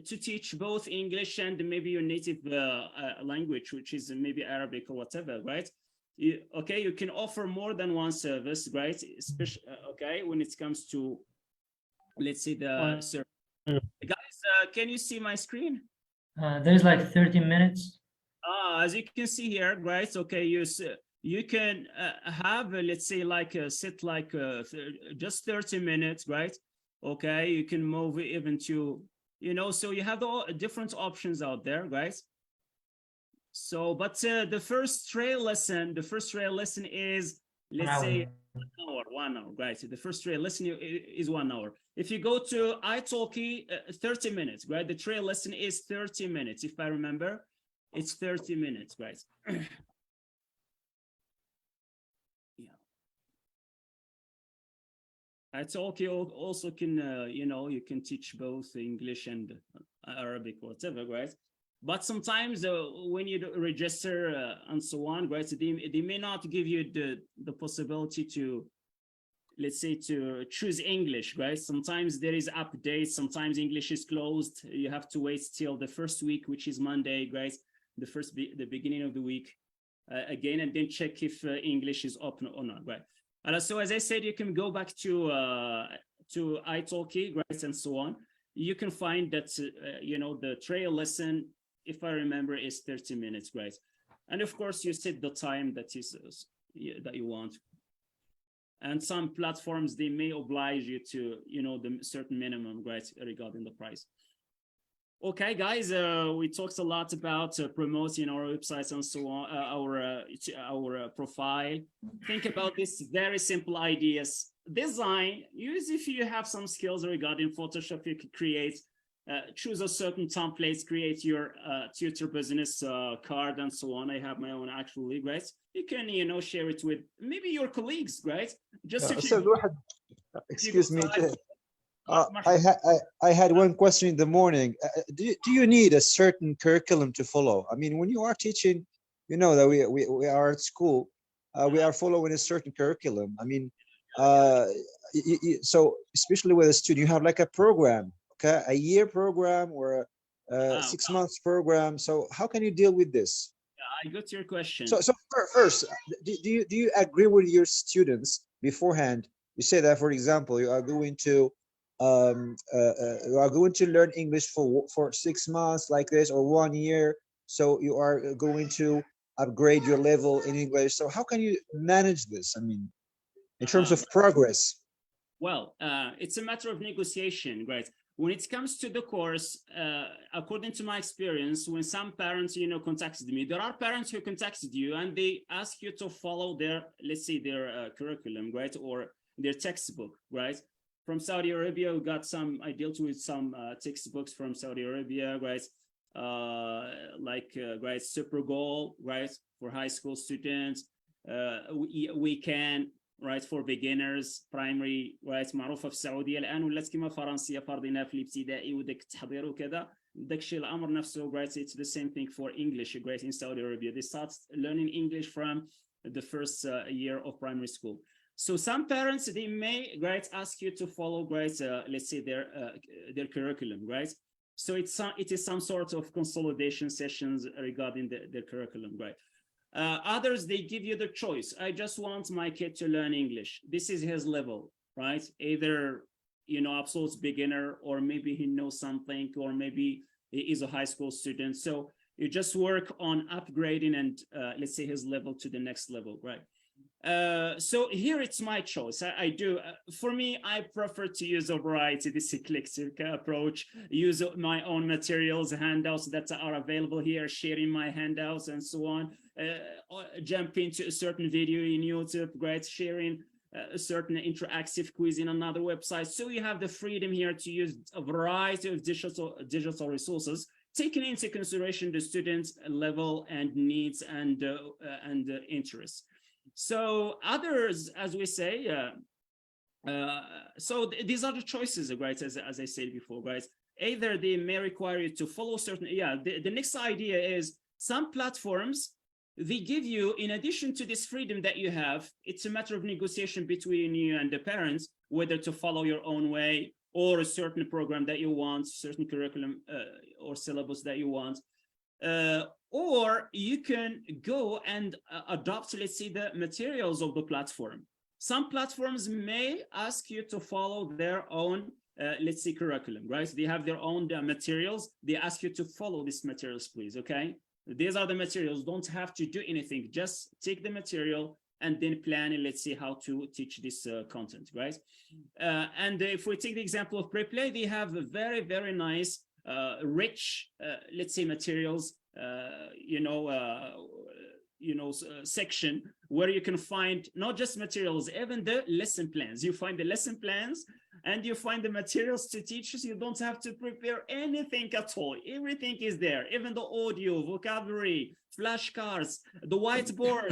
to teach both English and maybe your native language, which is maybe Arabic or whatever, right? Okay, you can offer more than one service, right? Especially, okay, when it comes to, let's say, the service. Yeah. Guys, can you see my screen? There's like 30 minutes. As you can see here, right? Okay, you can have, let's say, like sit like just 30 minutes, right? Okay, you can move even to, so you have all different options out there, right? So, but the first trail lesson is, let's say, 1 hour, right? The first trail lesson is 1 hour. If you go to italki, 30 minutes, right? The trail lesson is 30 minutes, if I remember. It's 30 minutes, right? Yeah. Italki also can, you can teach both English and Arabic, whatever, right? But sometimes when you register and so on, right, they may not give you the possibility to, let's say, to choose English, right? Sometimes there is updates, sometimes English is closed. You have to wait till the first week, which is Monday, right? The beginning of the week again, and then check if English is open or not, right? So as I said, you can go back to italki, right, and so on. You can find that, the trail lesson, if I remember, is 30 minutes, right? And of course, you set the time that you want. And some platforms, they may oblige you to, the certain minimum, right, regarding the price. Okay, guys, we talked a lot about promoting our websites and so on, our profile. Think about this very simple ideas. Design, use if you have some skills regarding Photoshop, you can create, choose a certain templates, create your tutor business card and so on. I have my own actually, right? You can, share it with maybe your colleagues, right? Just excuse me. I had one question in the morning. Do you need a certain curriculum to follow? I mean, when you are teaching, you know that we are at school, we are following a certain curriculum. I mean, so especially with a student, you have like a program, okay, a year program or a 6 months program. So how can you deal with this? I got your question. So first, do you agree with your students beforehand? You say that, for example, you are going to learn English for 6 months like this, or 1 year. So you are going to upgrade your level in English. So how can you manage this? I mean, in terms of progress? Well, it's a matter of negotiation, right? When it comes to the course, according to my experience, when some parents, contacted me, there are parents who contacted you and they ask you to follow their, let's say, their curriculum, right? Or their textbook, right? From Saudi Arabia, we got I dealt with some textbooks from Saudi Arabia, right? Right, Super Goal, right? For high school students. We can, right, for beginners primary, right, معروفة في السعودية الآن ولات كما فرنسية فرضنا في الابتدائي وداك التحضير وكذا داك الشيء الأمر نفسه, right, it's the same thing for English, right, in Saudi Arabia. They start learning English from the first year of primary school. So some parents, they may, right, ask you to follow, right, let's say their curriculum, right? So it is some sort of consolidation sessions regarding their curriculum, right? Others, they give you the choice. I just want my kid to learn English. This is his level, right? Either, you know, absolute beginner, or maybe he knows something, or maybe he is a high school student. So you just work on upgrading and let's say his level to the next level, right? So here it's my choice. I do, for me, I prefer to use a variety, this eclectic approach, use my own materials, handouts that are available here, sharing my handouts and so on, jump into a certain video in YouTube, right, sharing a certain interactive quiz in another website. So you have the freedom here to use a variety of digital resources, taking into consideration the student's level and needs and interests. So others, as we say, these are the choices, right, as I said before, right? Either they may require you to follow certain, the next idea is some platforms, they give you, in addition to this freedom that you have, it's a matter of negotiation between you and the parents, whether to follow your own way or a certain program that you want, certain curriculum or syllabus that you want. Or you can go and adopt, let's say, the materials of the platform. Some platforms may ask you to follow their own, let's say, curriculum, right? They have their own materials. They ask you to follow these materials, please, okay? These are the materials. Don't have to do anything. Just take the material and then plan, let's see, how to teach this content, right? And if we take the example of Preplay, they have a very, very nice, rich, let's say, materials, section where you can find not just materials, even the lesson plans. You find the lesson plans and you find the materials to teach us. You don't have to prepare anything at all. Everything is there, even the audio, vocabulary, flashcards, the whiteboard,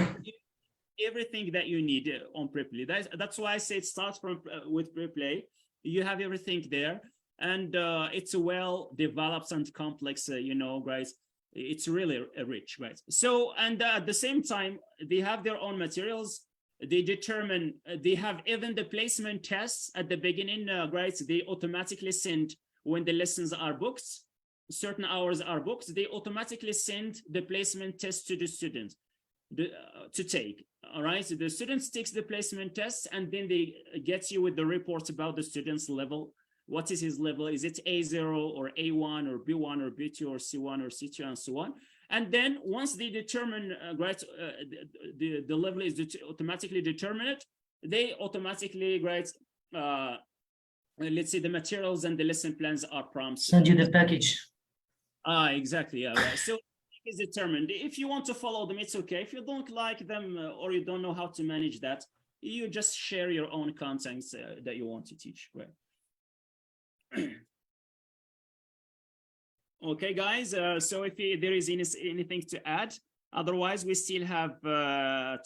everything that you need on Preplay. That's why I say it starts from with Preplay. You have everything there, and it's well developed and complex, guys. It's really rich, right? So, and at the same time, they have their own materials. They determine, they have even the placement tests at the beginning, right? They automatically send, when the lessons are booked, certain hours are booked, they automatically send the placement test to the student to take, all right? So the student takes the placement test, and then they get you with the report about the student's level. What is his level? Is it A0 or A1 or B1 or B2 or C1 or C2 and so on? And then once they determine, right, the level is automatically determined, they automatically, right, let's say the materials and the lesson plans are prompted. Send you the package. Exactly, yeah, right. So it's determined. If you want to follow them, it's okay. If you don't like them or you don't know how to manage that, you just share your own contents that you want to teach, right? Okay, guys, so if there is anything to add, otherwise we still have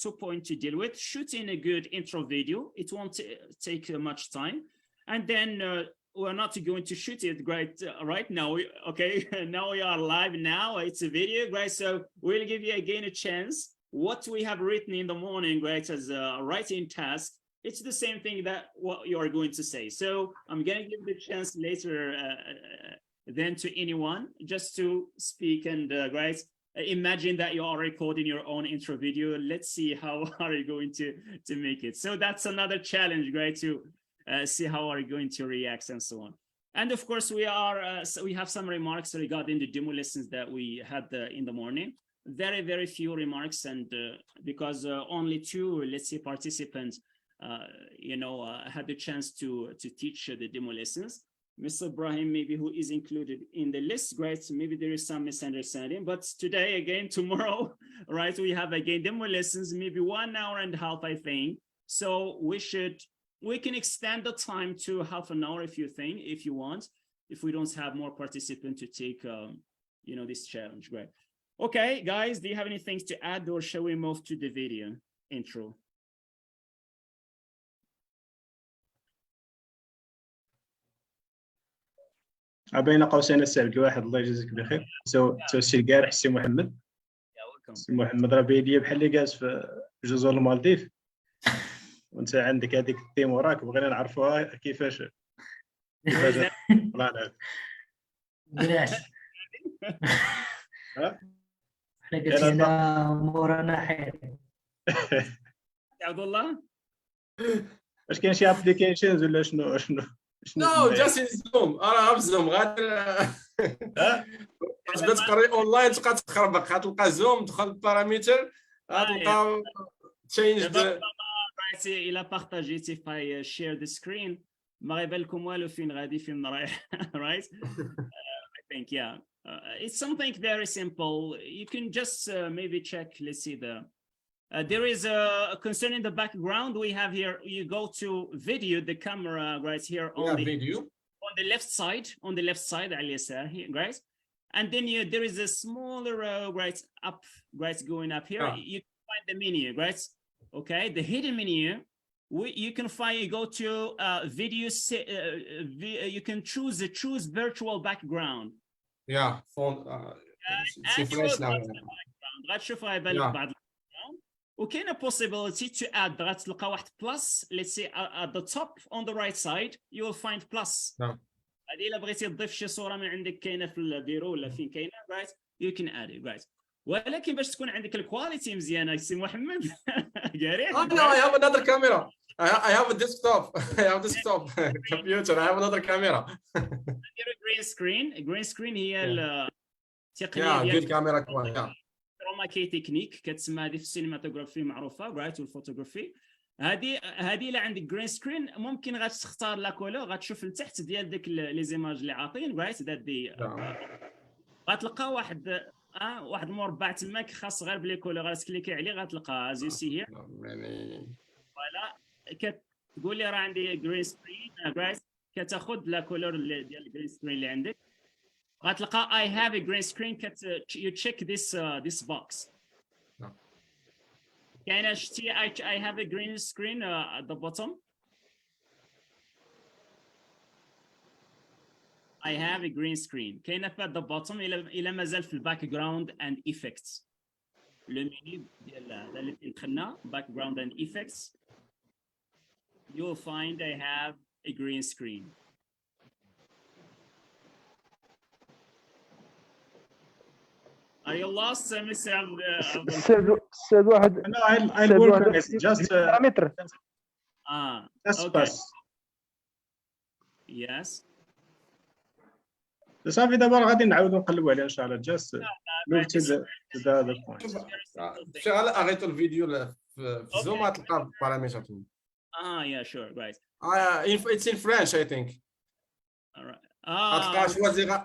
2 points to deal with. Shooting a good intro video, it won't take much time, and then we're not going to shoot it right now. Okay, now we are live. Now it's a video, right? So we'll give you again a chance. What we have written in the morning, right, as a writing task, it's the same thing that what you are going to say. So I'm going to give the chance later then to anyone just to speak and imagine that you are recording your own intro video. Let's see how are you going to make it. So that's another challenge, right? To see how are you going to react and so on. And of course, we have some remarks regarding the demo lessons that we had in the morning. Very, very few remarks, and because only 2, let's say, participants had the chance to teach the demo lessons. Mr. Ibrahim, maybe, who is included in the list, right? So maybe there is some misunderstanding, but today, again, tomorrow, right, we have again demo lessons, maybe 1.5 hours, I think. So we can extend the time to half an hour if you want, if we don't have more participants to take, this challenge, right? Okay, guys, do you have anything to add, or shall we move to the video intro? بين قوسين السبت الواحد الله يجازيك بخير سو السي القارح سي محمد Yeah, welcome. سي محمد راه باين ليا بحال اللي جالس في جزر المالديف وانت عندك هذيك التيم وراك بغينا نعرفوها كيفاش البلان هذا بلاش ها؟ احنا قلت هنا مورانا حيل. عبد الله. واش كاين شي ابليكيشنز ولا شنو No, just in Zoom. انا في زوم غادي تبدا تقري اونلاين تبقى تخربق غتلقى زوم دخل البارامتر غتلقى تشينج Il a partagé if I share the screen. ما غيبان لكم والو فين غادي فين رايح. Right? I think yeah. It's something very simple. You can just maybe check. Let's see the. There is a concerning the background we have here. You go to video, the camera right here on the left side, اليسار here, right? And then there is a smaller right up, right going up here. You can find the menu, right? Okay, the hidden menu. You can find. You go to video. You can choose virtual background. Yeah, phone. غتشوف غيبان لك بعض. وكاينه possibility to add غتلقى واحد plus. Let's say at the top on the right side you will find plus. هذه الا بغيتي تضيف شي صوره من عندك كاينه في البيرو ولا فين كاينه right you can add it right. ولكن باش تكون عندك الكواليتي مزيانه سي محمد قاري. Oh no, I have another camera. I have a desktop. I have a desktop computer. I have another camera. green screen هي التقنيه ديال الكاميرا كويس. كروما كي تكنيك كتسمى هذه في السينماتوغرافي معروفه رايت والفوتوغرافي. هذه الا عندك جرين سكرين ممكن غتختار لا كولور غتشوف لتحت ديال ديك لي زيماج اللي عاطين رايت ذات دي غتلقى واحد واحد مربع تماك خاص غير بلي كولور غتكليكي عليه غتلقى از يو سي هير فوالا كتقول لي راه عندي جرين سكرين رايت كتاخذ لا كولور ديال الجرين سكرين اللي عندك غتلقى I have a green screen. You check this box. كاينه شتي I have a green screen at the bottom. I have a green screen. كاينه في at the bottom الى مازال في الباك جراوند and effects. لو مينيو ديال هذا اللي دخلنا background and effects. You will find I have a green screen. Are you lost, Mr. استاذ واحد No, I'll work on it. Just بارامتر just Okay. pass. Yes. صافي دابا راه غادي نعاودو نقلبوا عليه ان شاء الله. Just move to the point. شغال اغيتو الفيديو في زوم غتلقى البارامتر. Yeah, sure, right. It's in French, I think. All right. غتلقى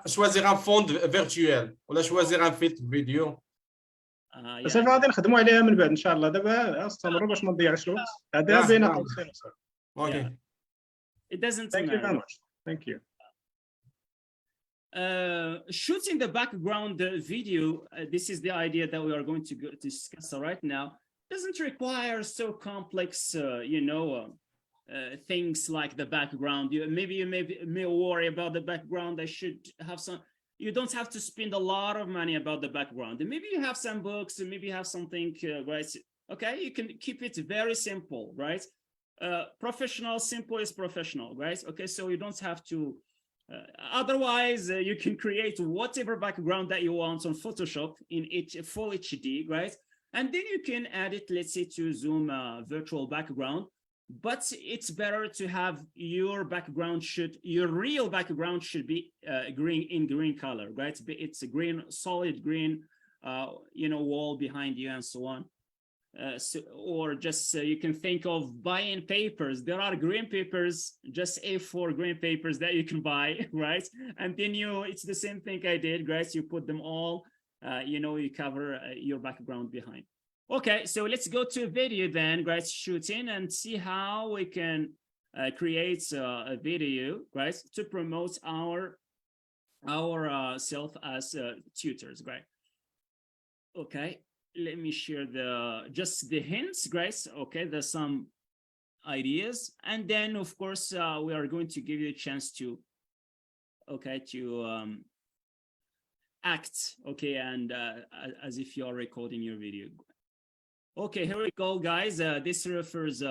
شوازيغ ان فوند فيرتوال ولا شوازيغ ان فيلتر فيديو. Yeah. صافي غادي نخدموا عليها من بعد ان شاء الله. دابا استمروا باش ما نضيعش الوقت. هذا بين قوسين. Okay. It doesn't Thank you matter. very much. Thank you. Shooting the background video, this is the idea that we are going to discuss right now. Doesn't require so complex, things like the background. You may worry about the background. I should have some. You don't have to spend a lot of money about the background. And maybe you have some books, and maybe you have something, right? Okay, you can keep it very simple, right? Professional, simple is professional, right? Okay, so you don't have to. Otherwise, you can create whatever background that you want on Photoshop in full HD, right? And then you can add it, let's say, to Zoom virtual background. But it's better to have your real background should be green color, right? It's a green, solid green, wall behind you and so on. Or just you can think of buying papers. There are green papers, just A4 green papers that you can buy, right? And then it's the same thing I did, guys. You put them all, you cover your background behind. Okay, so let's go to video then, guys, shooting and see how we can create a video, guys, to promote our self as tutors, right? Okay. Let me share just the hints, guys. Okay, there's some ideas, and then of course we are going to give you a chance to okay, to act, okay, and as if you are recording your video. Okay, here we go, guys. This refers,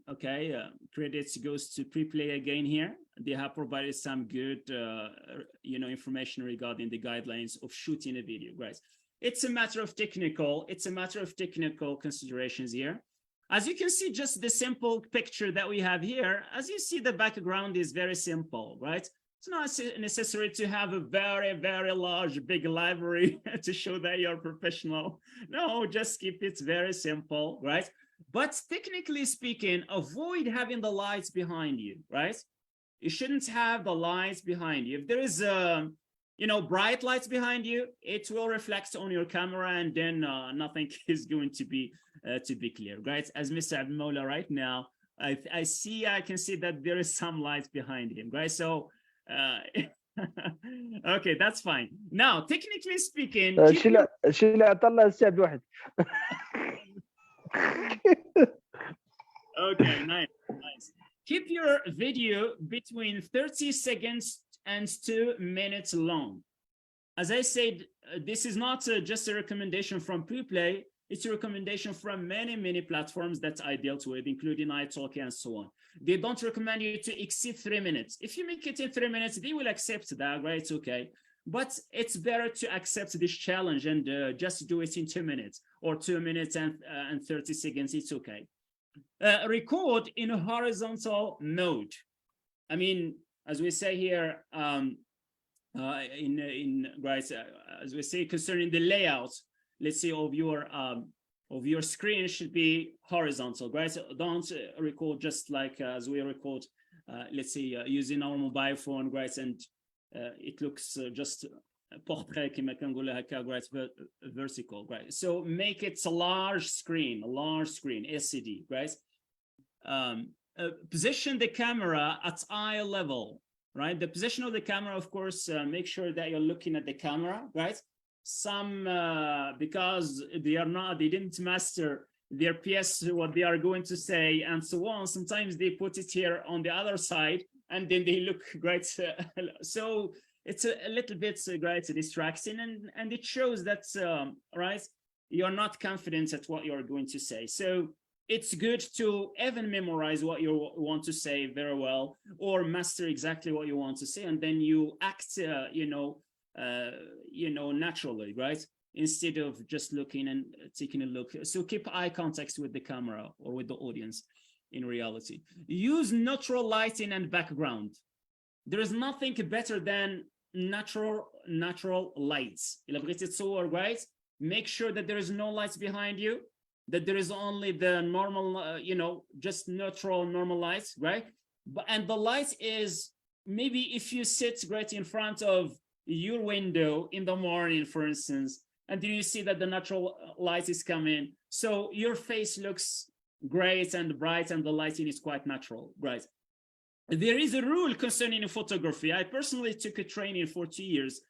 okay, credits goes to Preplay again here. They have provided some good, information regarding the guidelines of shooting a video, guys. It's a matter of technical considerations here. As you can see, just the simple picture that we have here, as you see, the background is very simple, right? It's not necessary to have a very, very large, big library to show that you're professional. No, just keep it very simple, right? But technically speaking, avoid having the lights behind you, right? You shouldn't have the lights behind you. If there is, bright lights behind you, it will reflect on your camera, and then nothing is going to be clear, right? As Mr. Abdulmola right now, I can see that there is some lights behind him, right? So, okay, that's fine. Now, technically speaking, الشيء اللي عطلنا السعد واحد. Okay, nice. Keep your video between 30 seconds and 2 minutes long. As I said, this is not just a recommendation from Preplay. It's a recommendation from many platforms that I dealt with, including iTalki and so on. They don't recommend you to exceed 3 minutes. If you make it in 3 minutes, they will accept that, right? It's okay. But it's better to accept this challenge and just do it in 2 minutes or 2 minutes and 30 seconds. It's okay. Record in a horizontal mode. I mean, as we say here, as we say concerning the layout, let's say of your screen should be horizontal, right? So don't record just like as we record, let's say using our mobile phone, right? And it looks just portrait كما كنقولها هكا, right? Vertical, right? So make it a large screen, LCD, right? Position the camera at eye level, right? The position of the camera, of course, make sure that you're looking at the camera, right? Some because they didn't master their PS, what they are going to say and so on. Sometimes they put it here on the other side and then they look great. So it's a little bit great distracting, and it shows that right, you're not confident at what you're going to say. So it's good to even memorize what you want to say very well, or master exactly what you want to say, and then you act naturally, right? Instead of just looking and taking a look. So keep eye contact with the camera or with the audience in reality. Use natural lighting and background. There is nothing better than natural lights. Right? Make sure that there is no lights behind you, that there is only the normal, just normal lights, right? And the light is, maybe if you sit right in front of your window in the morning, for instance, and then you see that the natural light is coming, so your face looks great and bright, and the lighting is quite natural, right? There is a rule concerning photography. I personally took a training for 2 years,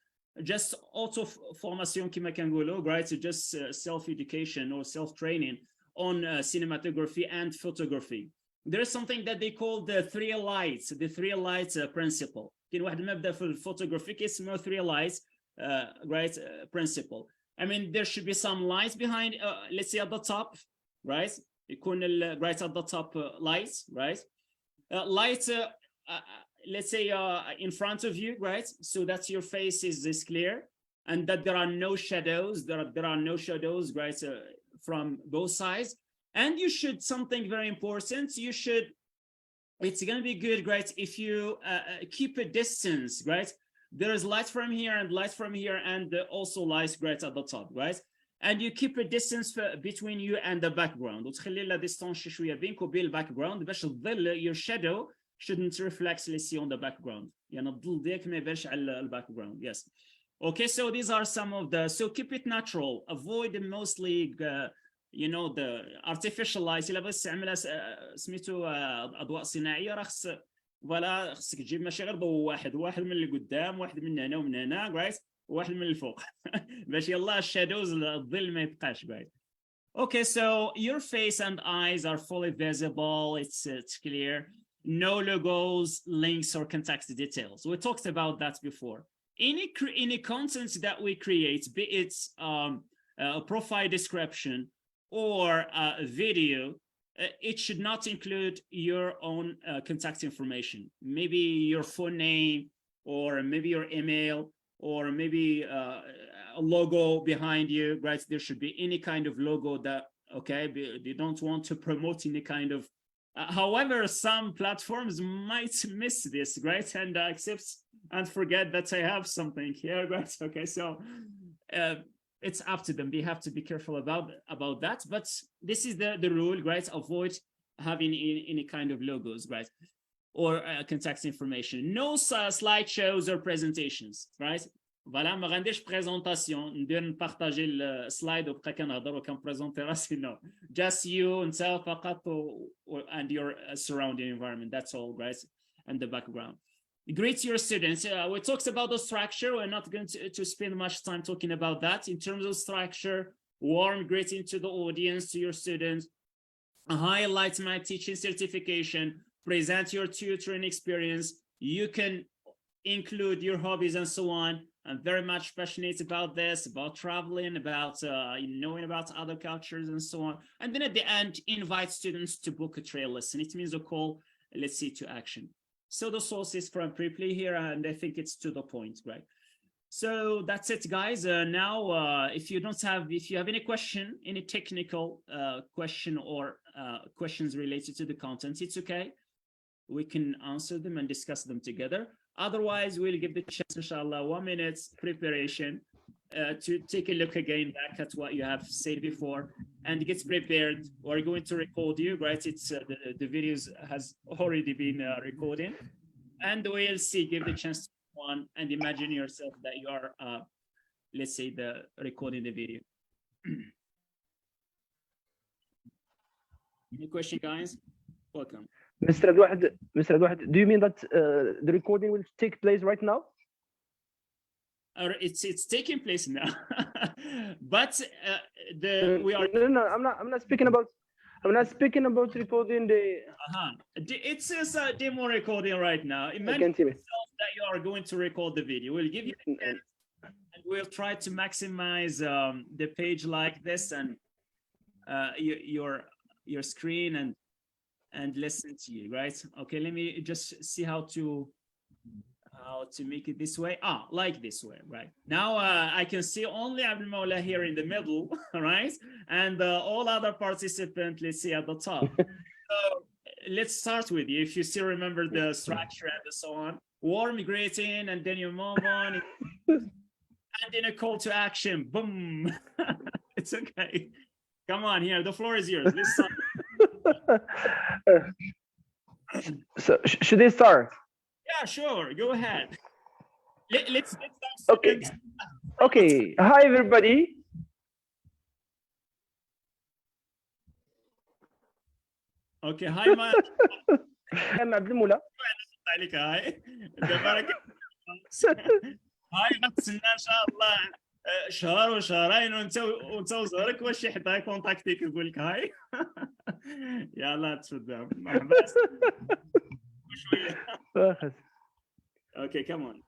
just auto-formation كما كنقولوا, right? So just self-education or self-training on cinematography and photography. There is something that they call the three lights principle. كاين واحد المبدا في الفوتوغرافي كيسموه three lights right principle. I mean, there should be some lights behind, let's say at the top, right? يكون right at the top lights, right? Lights let's say in front of you, right? So that your face is clear and that there are no shadows, there are no shadows, right? From both sides. And you should, something very important, it's going to be good, right, if you keep a distance, right? There is light from here and light from here, and also light right at the top, right? And you keep a distance between you and the background. وتخلي لا distance شوية بينك وبين الباكجراوند باش الظل, your shadow shouldn't reflect, let's see, on the background. يعني الظل ديالك ما يبانش على الباكجراوند. Yes. Okay, so these are some of the, so keep it natural. Avoid mostly the artificial lights. إلا بغيت تستعملها سميتو أضواء صناعية راه خصك تجيب ماشي غير ضوء واحد من اللي قدام، واحد من هنا ومن هنا، right? وواحد من الفوق باش يلا الشادوز الظل ما يبقاش right. Okay, so your face and eyes are fully visible. It's clear. no logos, links, or contact details. We talked about that before. Any content that we create, be it a profile description or a video, it should not include your own contact information. Maybe your phone name, or maybe your email, or maybe a logo behind you, right? There should be any kind of logo that, okay, they don't want to promote any kind of, however, some platforms might miss this, right? And accept and forget that I have something here, right? Okay, so it's up to them. They have to be careful about that. But this is the rule, right? Avoid having any kind of logos, right? Or contact information. No slideshows or presentations, right? Voilà, ما غنديرش présentation ندير نبارطاجي السلايد وبقى كنهضر وكنبريزونتي راسي. No, just you انت فقط and your surrounding environment. That's all, right? And the background. Greet your students. We talked about the structure. We're not going to spend much time talking about that. In terms of structure, warm greeting to the audience, to your students, highlight my teaching certification, present your tutoring experience. You can include your hobbies and so on. I'm very much passionate about this, about traveling, about knowing about other cultures and so on. And then at the end, invite students to book a trail lesson. It means a call, let's see, to action. So the source is from Preplay here, and I think it's to the point, right? So that's it, guys. Now, if you have any question, any technical question or questions related to the content, it's okay. We can answer them and discuss them together. Otherwise, we'll give the chance, inshallah, 1 minute preparation to take a look again back at what you have said before and get prepared. We're going to record you, right? It's the videos has already been recording, and we'll see. Give the chance to one and imagine yourself that you are, let's say, recording the video. Any question, guys? Welcome. Mr. Adwahed, do you mean that the recording will take place right now? It's taking place now, but we are. No, I'm not speaking about. I'm not speaking about recording the. It's a demo recording right now. Imagine yourself that you are going to record the video. We'll give you the chance, and we'll try to maximize the page like this and your screen and listen to you, right? Okay, let me just see how to make it this way. Like this way, right? Now I can see only Abdul Mawla here in the middle, right? And all other participants, let's see, at the top. So let's start with you. If you still remember the structure and so on, warm greeting, and then you move on, and then a call to action. Boom. It's okay. Come on, here. The floor is yours. Let's start. So should I start? Yeah, sure. Go ahead. Let's start. Okay. Okay. Hi, everybody. Okay. Hi, man. I'm Abdul Mula. Hi. هاي غتسنى ان شاء الله شهر وشهرين وانت وزهرك واش يحطها كونتاكتيك يقول لك هاي يلا تفضل مرحبا. Okay, come on.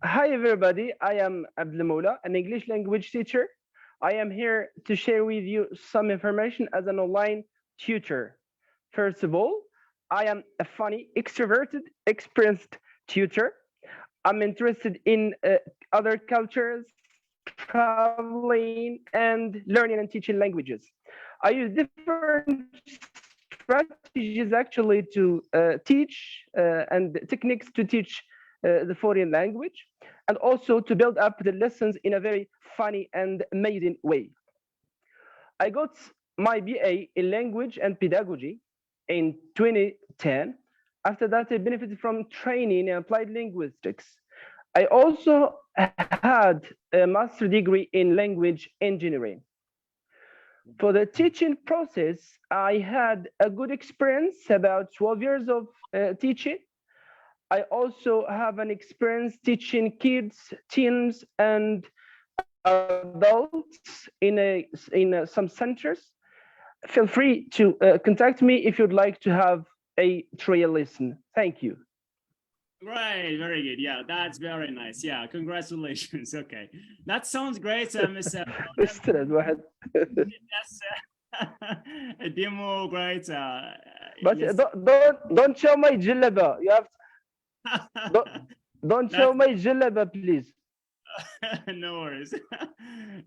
Hi everybody, I am Abdul Moula, an English language teacher. I am here to share with you some information as an online tutor. First of all, I am a funny, extroverted, experienced tutor. I'm interested in other cultures, traveling, and learning and teaching languages. I use different strategies actually to teach and techniques to teach the foreign language, and also to build up the lessons in a very funny and amazing way. I got my BA in language and pedagogy in 2010. After that, I benefited from training in applied linguistics. I also had a master's degree in language engineering. For the teaching process, I had a good experience, about 12 years of teaching. I also have an experience teaching kids, teens, and adults in some centers. feel free to contact me if you'd like to have a trial lesson. Thank you. Right, very good. Yeah, that's very nice. Yeah, congratulations. Okay, that sounds great, Miss. استند واحد. That's a demo, great. But Yes. don't show my jillaba. You have don't show my jillaba, please. No worries.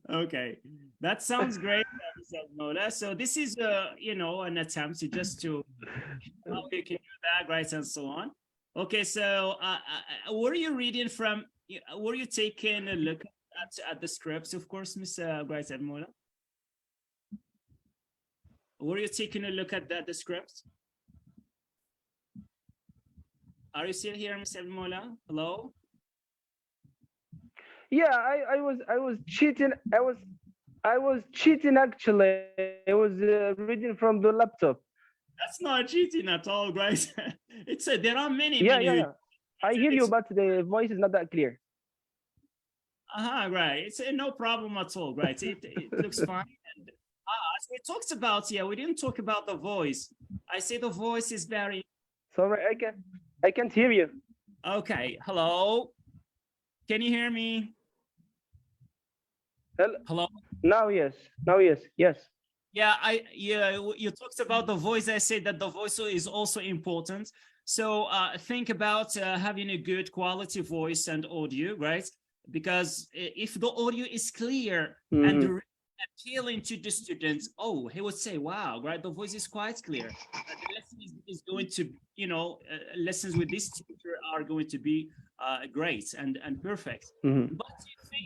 Okay, that sounds great, Mr. Mola. So this is, you know, an attempt to just to how you can do that, right, and so on. Okay, so were you reading from? Were you taking a look at the scripts, of course, Mr. Grace Mola? Were you taking a look at the scripts? Are you still here, Mr. Mola? Hello? Yeah, I was cheating. I was cheating actually. I was reading from the laptop. That's not cheating at all, guys. It's there are many. Yeah. I hear you, but the voice is not that clear. Right. It's no problem at all, right? It looks fine. And as we talked about, yeah, we didn't talk about the voice. I say the voice is very. Sorry, I can't hear you. Okay. Hello. Can you hear me? Hello. Now yes. Yeah, you talked about the voice. I said that the voice is also important. So think about having a good quality voice and audio, right? Because if the audio is clear and appealing to the students, oh, he would say, wow, right? The voice is quite clear. The lesson is going to, you know, lessons with this teacher are going to be great and perfect. But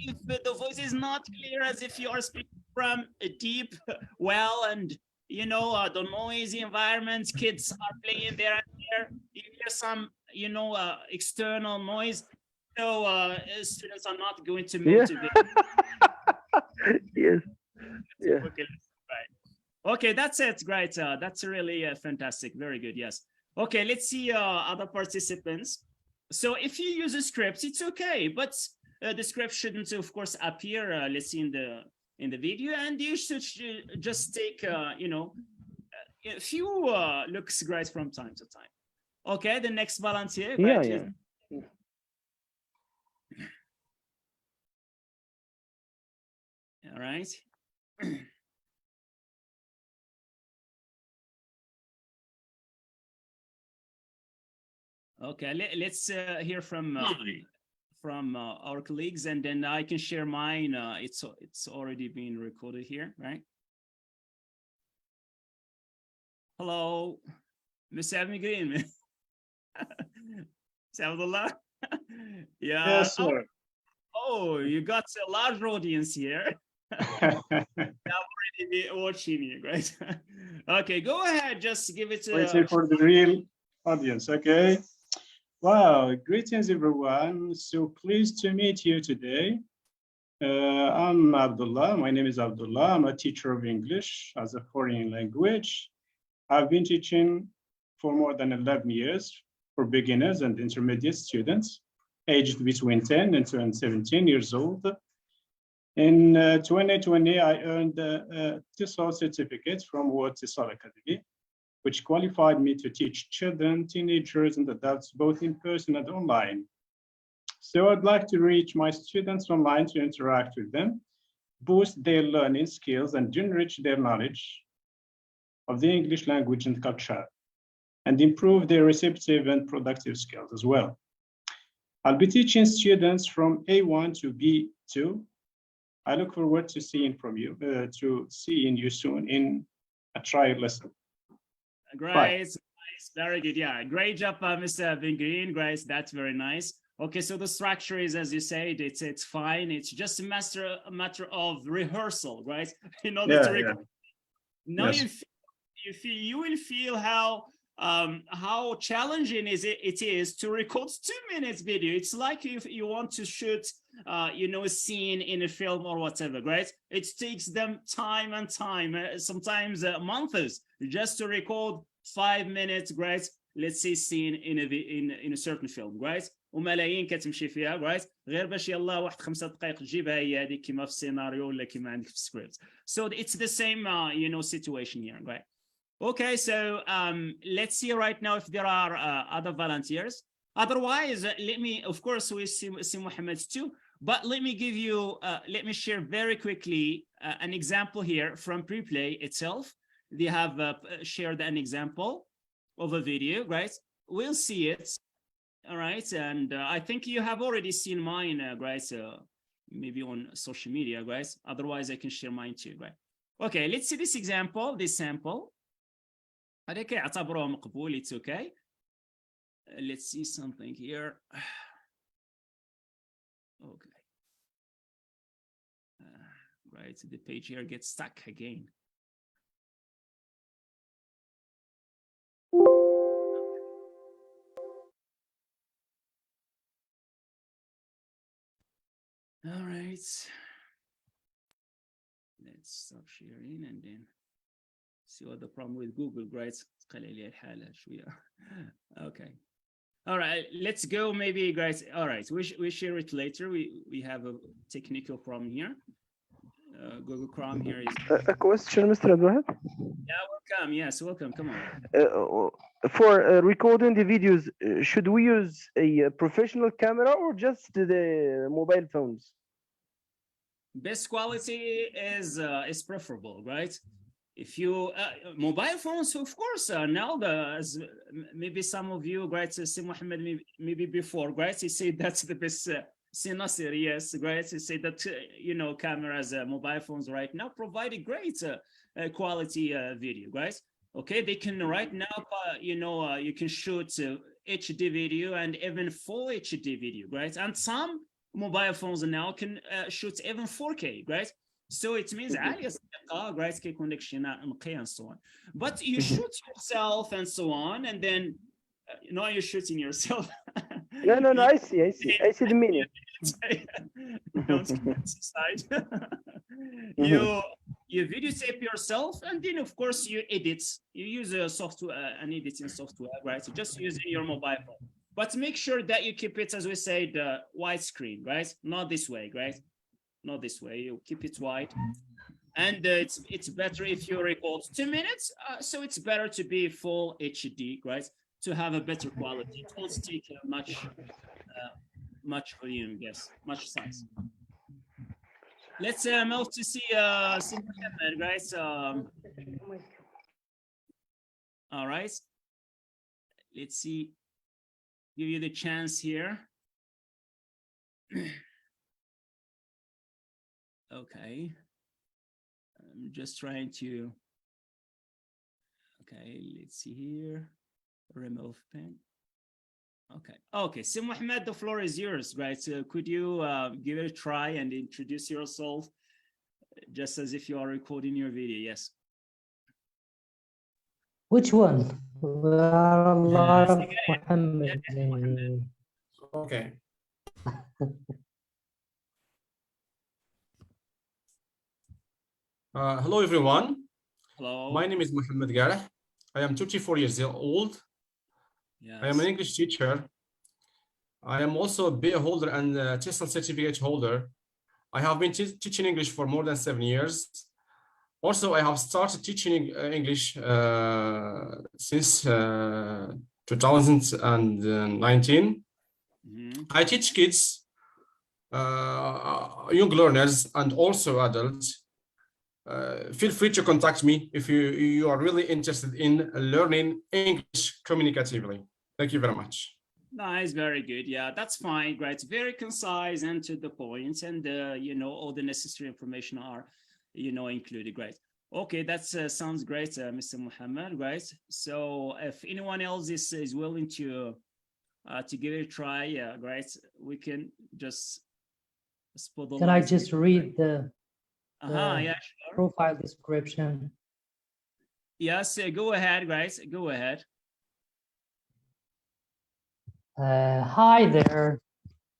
if the voice is not clear, as if you are speaking from a deep well, and you know the noisy environment, kids are playing there and there, you hear some, you know, external noise, so students are not going to motivate. Yes. Yeah. Right. Okay, that's it. Great. That's really fantastic. Very good. Yes. Okay, let's see other participants. So if you use a script, it's okay, but the script shouldn't, of course, appear. Let's see in the video, and you should just take, you know, a few looks great from time to time. Okay, the next volunteer. Yeah. All right. Okay, let's hear from our colleagues, and then I can share mine. It's already been recorded here, right? Hello, Mr. Abmi Green. Abdullah. Yeah. Yes, sir. Oh, you got a large audience here. I've already been watching you, right? Okay, go ahead. Just give it. Waiting for the real audience. Okay. Wow, greetings everyone. So pleased to meet you today. I'm Abdullah. My name is Abdullah. I'm a teacher of English as a foreign language. I've been teaching for more than 11 years for beginners and intermediate students aged between 10 and 17 years old. In 2020, I earned a TESOL certificate from World TESOL Academy, which qualified me to teach children, teenagers, and adults, both in person and online. So I'd like to reach my students online to interact with them, boost their learning skills, and enrich their knowledge of the English language and culture, and improve their receptive and productive skills as well. I'll be teaching students from A1 to B2. I look forward to seeing you soon in a trial lesson. Great, nice. Very good. Yeah, great job, Mr. Van Green. Great, that's very nice. Okay, so the structure is, as you said, it's fine. It's just a matter of rehearsal, right? In order to record. Now yes. you will feel how challenging it is to record 2 minutes video. It's like if you want to shoot you know, a scene in a film or whatever, right? It takes them time and time, sometimes months, just to record 5 minutes, right? Let's say scene in a certain film, right? وملايين كتمشي فيها right غير باش يلا واحد 5 دقائق تجيبها هي هذيك كيما في السيناريو ولا كيما عندك في السكريبت. So it's the same you know situation here, right? Okay, so let's see right now if there are other volunteers. Otherwise, let me, of course, we see Mohammed too, but let me give you, let me share very quickly an example here from Preplay itself. They have shared an example of a video, right? We'll see it, all right? And I think you have already seen mine, right? Maybe on social media, right? Otherwise, I can share mine too, right? Okay, let's see this example, this sample. هذاك يعتبروه مقبول, it's okay. Let's see something here. Okay. Right, the page here gets stuck again. All right. Let's stop sharing and then see what the problem with Google, right? Okay. All right, let's go maybe, guys. All right, we share it later. We have a technical problem here. Google Chrome here is... A question, Mr. Abdullah? Yeah, welcome. Yes, welcome. Come on. For recording the videos, should we use a professional camera or just the mobile phones? Best quality is preferable, right? If you mobile phones, of course, now as maybe some of you, right, say Mohammed, maybe before, right, he said that's the best Nasir, yes, right, he said that you know cameras, mobile phones right now provide a great quality video, guys. Okay, they can right now, you know, you can shoot HD video and even full HD video, right? And some mobile phones now can shoot even 4K, right? So it means right, connection and so on. But you shoot yourself and so on, and then no, you're shooting yourself. No, I see the meaning. Don't side. You videotape yourself, and then of course you edit. You use a software, an editing software, right? So just using your mobile phone, but make sure that you keep it, as we said, widescreen, right? Not this way, right? Not this way. You keep it wide, and it's better if you record 2 minutes. So it's better to be full HD, right? To have a better quality. It won't take much volume, yes, much size. Let's move to see Mohammed, guys. All right. Let's see. Give you the chance here. Okay. I'm just trying to. Okay, let's see here. Remove pen. Okay, so Mohammed, the floor is yours, right? So could you give it a try and introduce yourself just as if you are recording your video? Yes. Which one? There are a lot of Mohammed. Okay. Hello, everyone. Hello. My name is Mohammed Gareh. I am 24 years old. Yes. I am an English teacher. I am also a BA holder and a TESOL certificate holder. I have been teaching English for more than 7 years. Also, I have started teaching English since 2019. I teach kids, young learners, and also adults. Feel free to contact me if you are really interested in learning English communicatively. Thank you very much. Nice, very good. Yeah, that's fine. Great, very concise and to the point, and you know, all the necessary information are, you know, included. Great. Okay, that sounds great, Mr. Mohammed. Right. So if anyone else is willing to give it a try, yeah, great. We can just spot the. Can I just read the? Yeah, sure. Profile description. Yes, go ahead, guys. Go ahead. Hi there.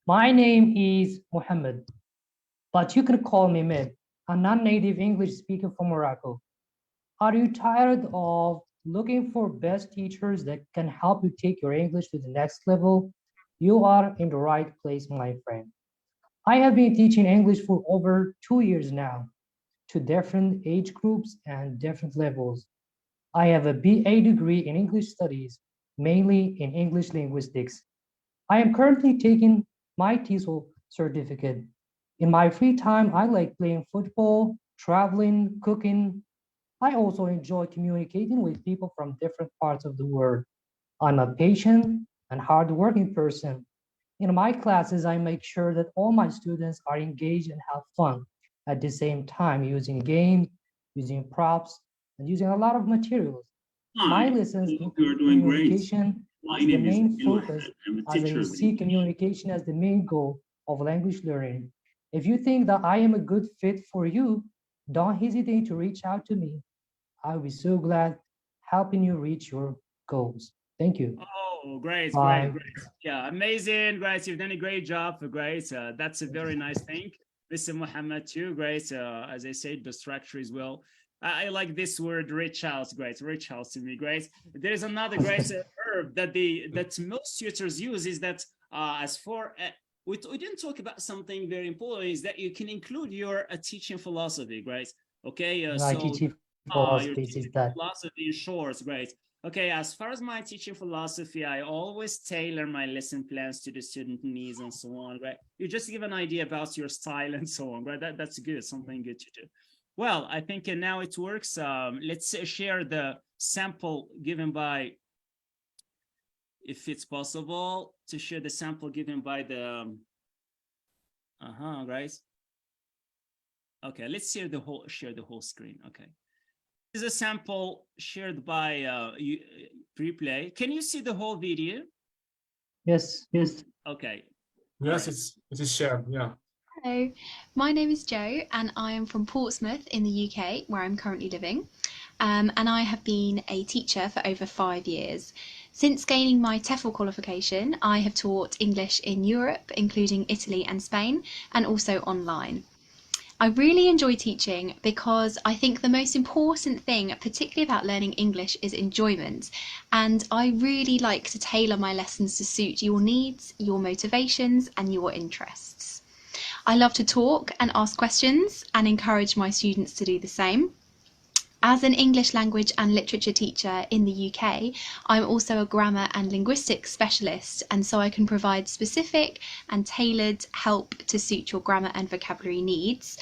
My name is Mohammed, but you can call me Mid. I'm non-native English speaker from Morocco. Are you tired of looking for best teachers that can help you take your English to the next level? You are in the right place, my friend. I have been teaching English for over 2 years now, to different age groups and different levels. I have a BA degree in English studies, mainly in English linguistics. I am currently taking my TESOL certificate. In my free time, I like playing football, traveling, cooking. I also enjoy communicating with people from different parts of the world. I'm a patient and hardworking person. In my classes, I make sure that all my students are engaged and have fun at the same time, using games, using props, and using a lot of materials. My Hi, lessons I in hope you're doing great. communication My is the name is main Abdul focus, I'm a as teacher I of see English. communication as the main goal of language learning. If you think that I am a good fit for you, don't hesitate to reach out to me. I'll be so glad helping you reach your goals. Thank you. Oh, great, great, Bye. great. Yeah, amazing, great. You've done a great job, great. That's a very nice thing. Mr. Muhammad too, great. As I said, the structure as well. I like this word, rich house, great. Rich house to me, great. There is another great verb that most tutors use is that as for we didn't talk about something very important is that you can include your teaching philosophy, great. Okay, My so teaching your philosophy is teaching that philosophy in short, great. Okay, as far as my teaching philosophy, I always tailor my lesson plans to the student needs and so on, right? You just give an idea about your style and so on, right? That's good, something good to do. Well, I think now it works. Let's share the sample given by, if it's possible, to share the sample given by the, guys. Okay, let's share the whole screen, okay. This is a sample shared by Preplay. Can you see the whole video? yes, yes. Okay. Yes, Right. it is shared. Yeah. Hello, my name is Jo and I am from Portsmouth in the UK, where I'm currently living. And I have been a teacher for over 5 years. Since gaining my TEFL qualification, I have taught English in Europe, including Italy and Spain, and also online. I really enjoy teaching because I think the most important thing, particularly about learning English, is enjoyment. And I really like to tailor my lessons to suit your needs, your motivations, and your interests. I love to talk and ask questions and encourage my students to do the same. As an English language and literature teacher in the UK, I'm also a grammar and linguistics specialist, and so I can provide specific and tailored help to suit your grammar and vocabulary needs,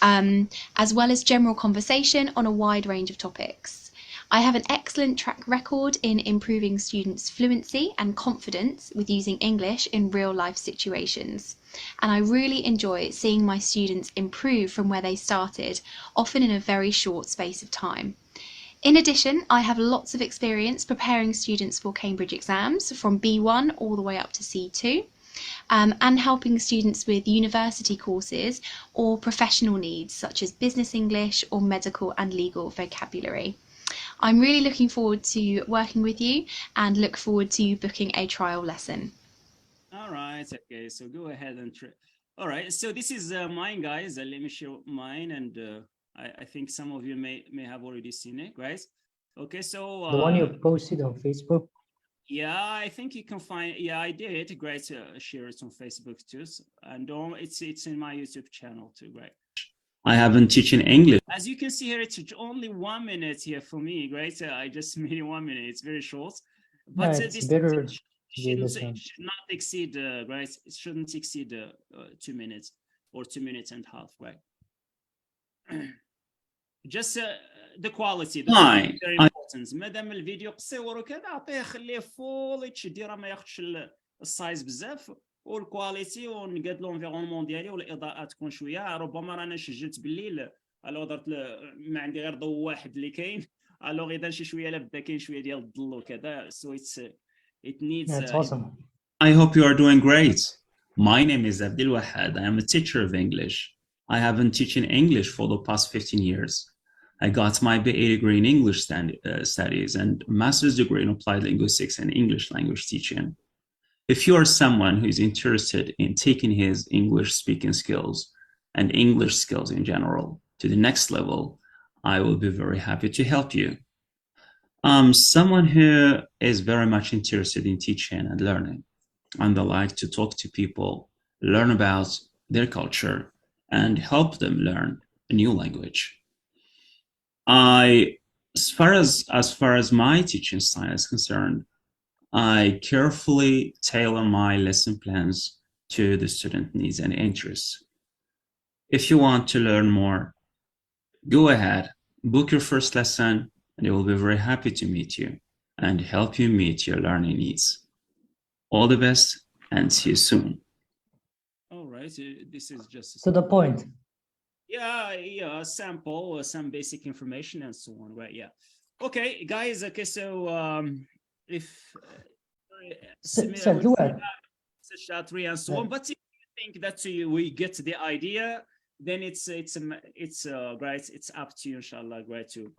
as well as general conversation on a wide range of topics. I have an excellent track record in improving students' fluency and confidence with using English in real life situations. And I really enjoy seeing my students improve from where they started, often in a very short space of time. In addition, I have lots of experience preparing students for Cambridge exams from B1 all the way up to C2. And helping students with university courses or professional needs such as business English or medical and legal vocabulary. I'm really looking forward to working with you and look forward to booking a trial lesson. All right. Okay. So go ahead and try. All right. So this is mine, guys. Let me show mine, and I think some of you may have already seen it, guys. Okay. So The one you posted on Facebook. yeah, I think you can find. Yeah, I did. Great. Share it on Facebook too, and it's in my YouTube channel too. Great. I have been teaching English. As you can see here, it's only 1 minute here for me, right? I just made it 1 minute. It's very short, but Yeah, it's this better should listen. not exceed, right? It shouldn't exceed 2 minutes or 2 minutes and a half, right? Just the quality. The quality very important. مادام الفيديو قصير وكذا اعطيه خليه فول اتش دي راه ما ياخذش السايز بزاف والكواليتي ونقاد لونفيرونمون ديالي والاضاءه تكون شويه ربما رانا سجلت بالليل الو درت ما عندي غير ضوء واحد اللي كاين الو اذا شي شويه لا بدا كاين شويه ديال الظل وكذا so it needs Yeah, it's awesome. I hope you are doing great. My name is Abdul Wahad. I am a teacher of English. I have been teaching English for the past 15 years. I got my BA degree in English studies and master's degree in applied linguistics and English language teaching. If you are someone who is interested in taking his English speaking skills and English skills in general to the next level, I will be very happy to help you. I'm someone who is very much interested in teaching and learning. and they like to talk to people, learn about their culture, and help them learn a new language. As far as my teaching style is concerned, I carefully tailor my lesson plans to the student needs and interests. If you want to learn more, go ahead, book your first lesson, and I will be very happy to meet you and help you meet your learning needs. All the best and see you soon. All right, this is just To the point. yeah, a sample, some basic information and so on, right? Yeah. Okay, guys. Okay, so if Sir, go ahead. Shatri and so on, but if you think that we get the idea, then it's great. It's up to you, inshallah, great, to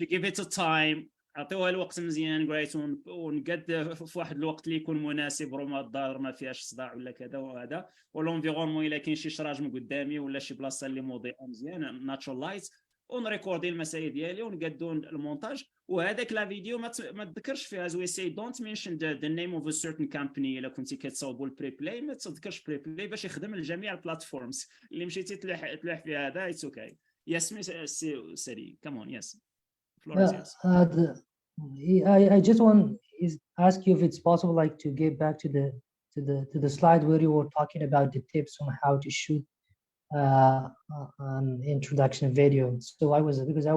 give it a time. اعطوها الوقت مزيان great ونقد في واحد الوقت اللي يكون مناسب، روما الدار ما فيهاش صداع ولا كذا وهذا، والانفيرونمون الا كاين شي شراج من قدامي ولا شي بلاصه اللي مضيئه مزيان ناتشورال لايت، ونريكوردي المسائل ديالي ونقادو المونتاج. وهذاك لا فيديو ما تذكرش فيها زوي سي دونت منشن ذا نيم اوف ا سيرتن كامباني. الا كنتي كتصاوبوا البري بلاي ما تذكرش بري بلاي باش يخدم لجميع البلاتفورمز اللي مشيتي تلوح فيها هذا. اتس اوكي. يس سري كمون. يس I just want to ask you if it's possible, like, to get back to the slide where you were talking about the tips on how to shoot an introduction video. So because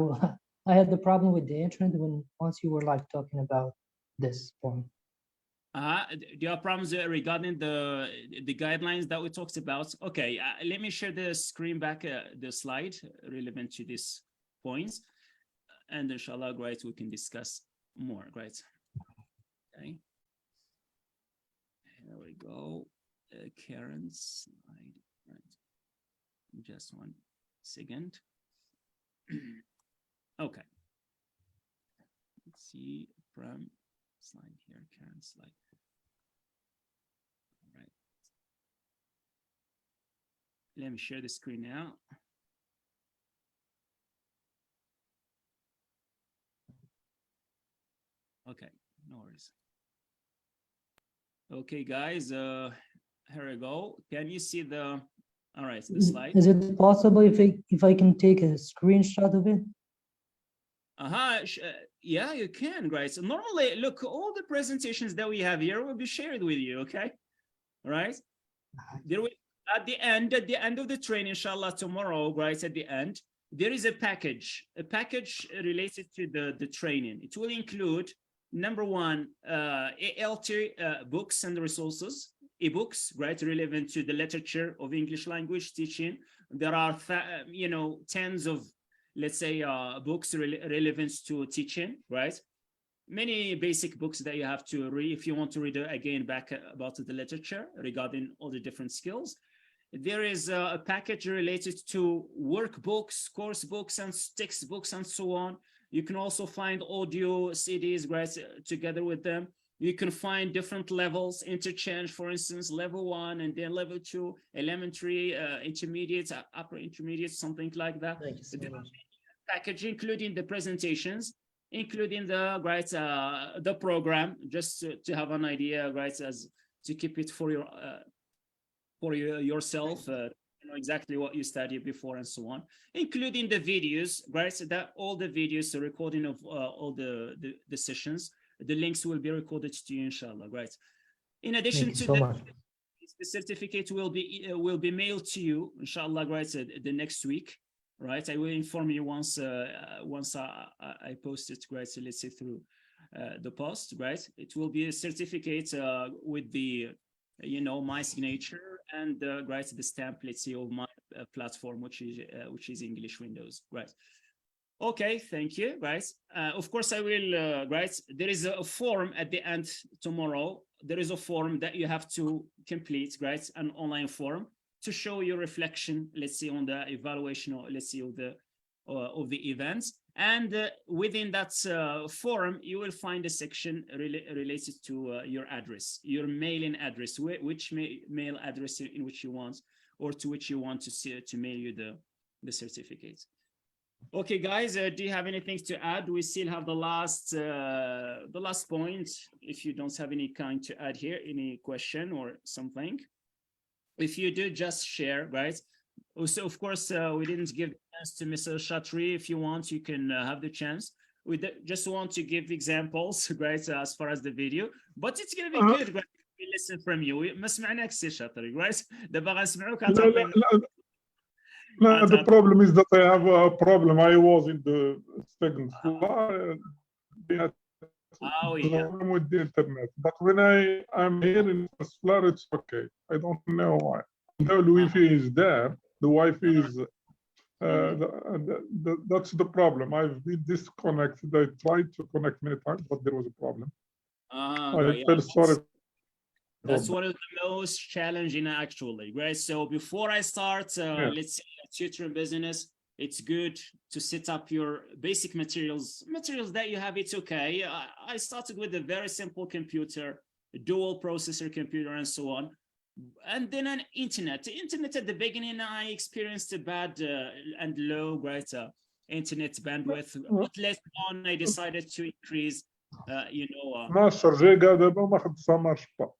I had the problem with the internet once you were like talking about this point. Do you have problems regarding the guidelines that we talked about? Okay, let me share the screen back, the slide relevant to this point. And inshallah, great, we can discuss more. Great. Okay. Here we go. Karen's slide. Right. Just one second. Okay. Let's see from slide here, Karen's slide. All right. Let me share the screen now. Okay, no worries. Okay, guys, here we go. Can you see the, all right, the slide? Is it possible if I can take a screenshot of it? Yeah, you can, right? So normally, look, all the presentations that we have here will be shared with you, okay? All right? There will, at the end of the training, inshallah, tomorrow, right, at the end, there is a package related to the training. It will include, number one, ALT books and resources, ebooks, right, relevant to the literature of English language teaching. There are, tens of, let's say, books relevant to teaching, right? Many basic books that you have to read if you want to read again back about the literature regarding all the different skills. There is a package related to workbooks, course books, and textbooks, and so on. You can also find audio CDs, right, together with them. You can find different levels, interchange, for instance, level 1 and then level 2, elementary, intermediate, upper intermediate, something like that. Thank you so much. Package including the presentations, including the the program, just to have an idea, right, as to keep it for yourself. Know exactly what you studied before and so on, including the videos, right? So that all the videos, the recording of all the sessions, the links will be recorded to you, inshallah, right? In addition to that, the certificate will be mailed to you, inshallah, right, the next week, right? I will inform you once I post it, right? So let's say through the post, right? It will be a certificate with the my signature and right, the stamp, let's say, of my platform, which is English Windows, right? Okay, thank you, guys. Of course, I will, right? There is a form at the end tomorrow. There is a form that you have to complete, right? An online form to show your reflection, let's say, on the evaluation, or let's say, of the events. And within that form, you will find a section related to your address, your mailing address, which mail address in which you want, or to which you want to mail you the certificate. Okay, guys, do you have anything to add? We still have the last point. If you don't have any kind to add here, any question or something, if you do, just share, right? Also, of course, we didn't give the chance to Mr. Shatri. If you want, you can have the chance. We just want to give examples, right, as far as the video, but it's gonna be good, right? We listen from you. ما سمعناك سي شاطري, right? دابا غنسمعوك لا لا غتعطينا. لا, the problem is that I have a problem. I was in the second floor. Oh, The yeah. problem with the internet, but when I'm here in the first floor, it's okay. I don't know why. The Wi-Fi is there. The Wi-Fi is. That's the problem. I've been disconnected. I tried to connect many times, but there was a problem. I feel sorry. That's one of the most challenging, actually, right? So before I start, let's say a tutoring business, it's good to set up your basic materials that you have. It's okay. I started with a very simple computer, a dual processor computer, and so on. And then an internet at the beginning, I experienced a bad and low, right, internet bandwidth. But later on, I decided to increase, 12 جيجا دابا ما خدتها مارش با.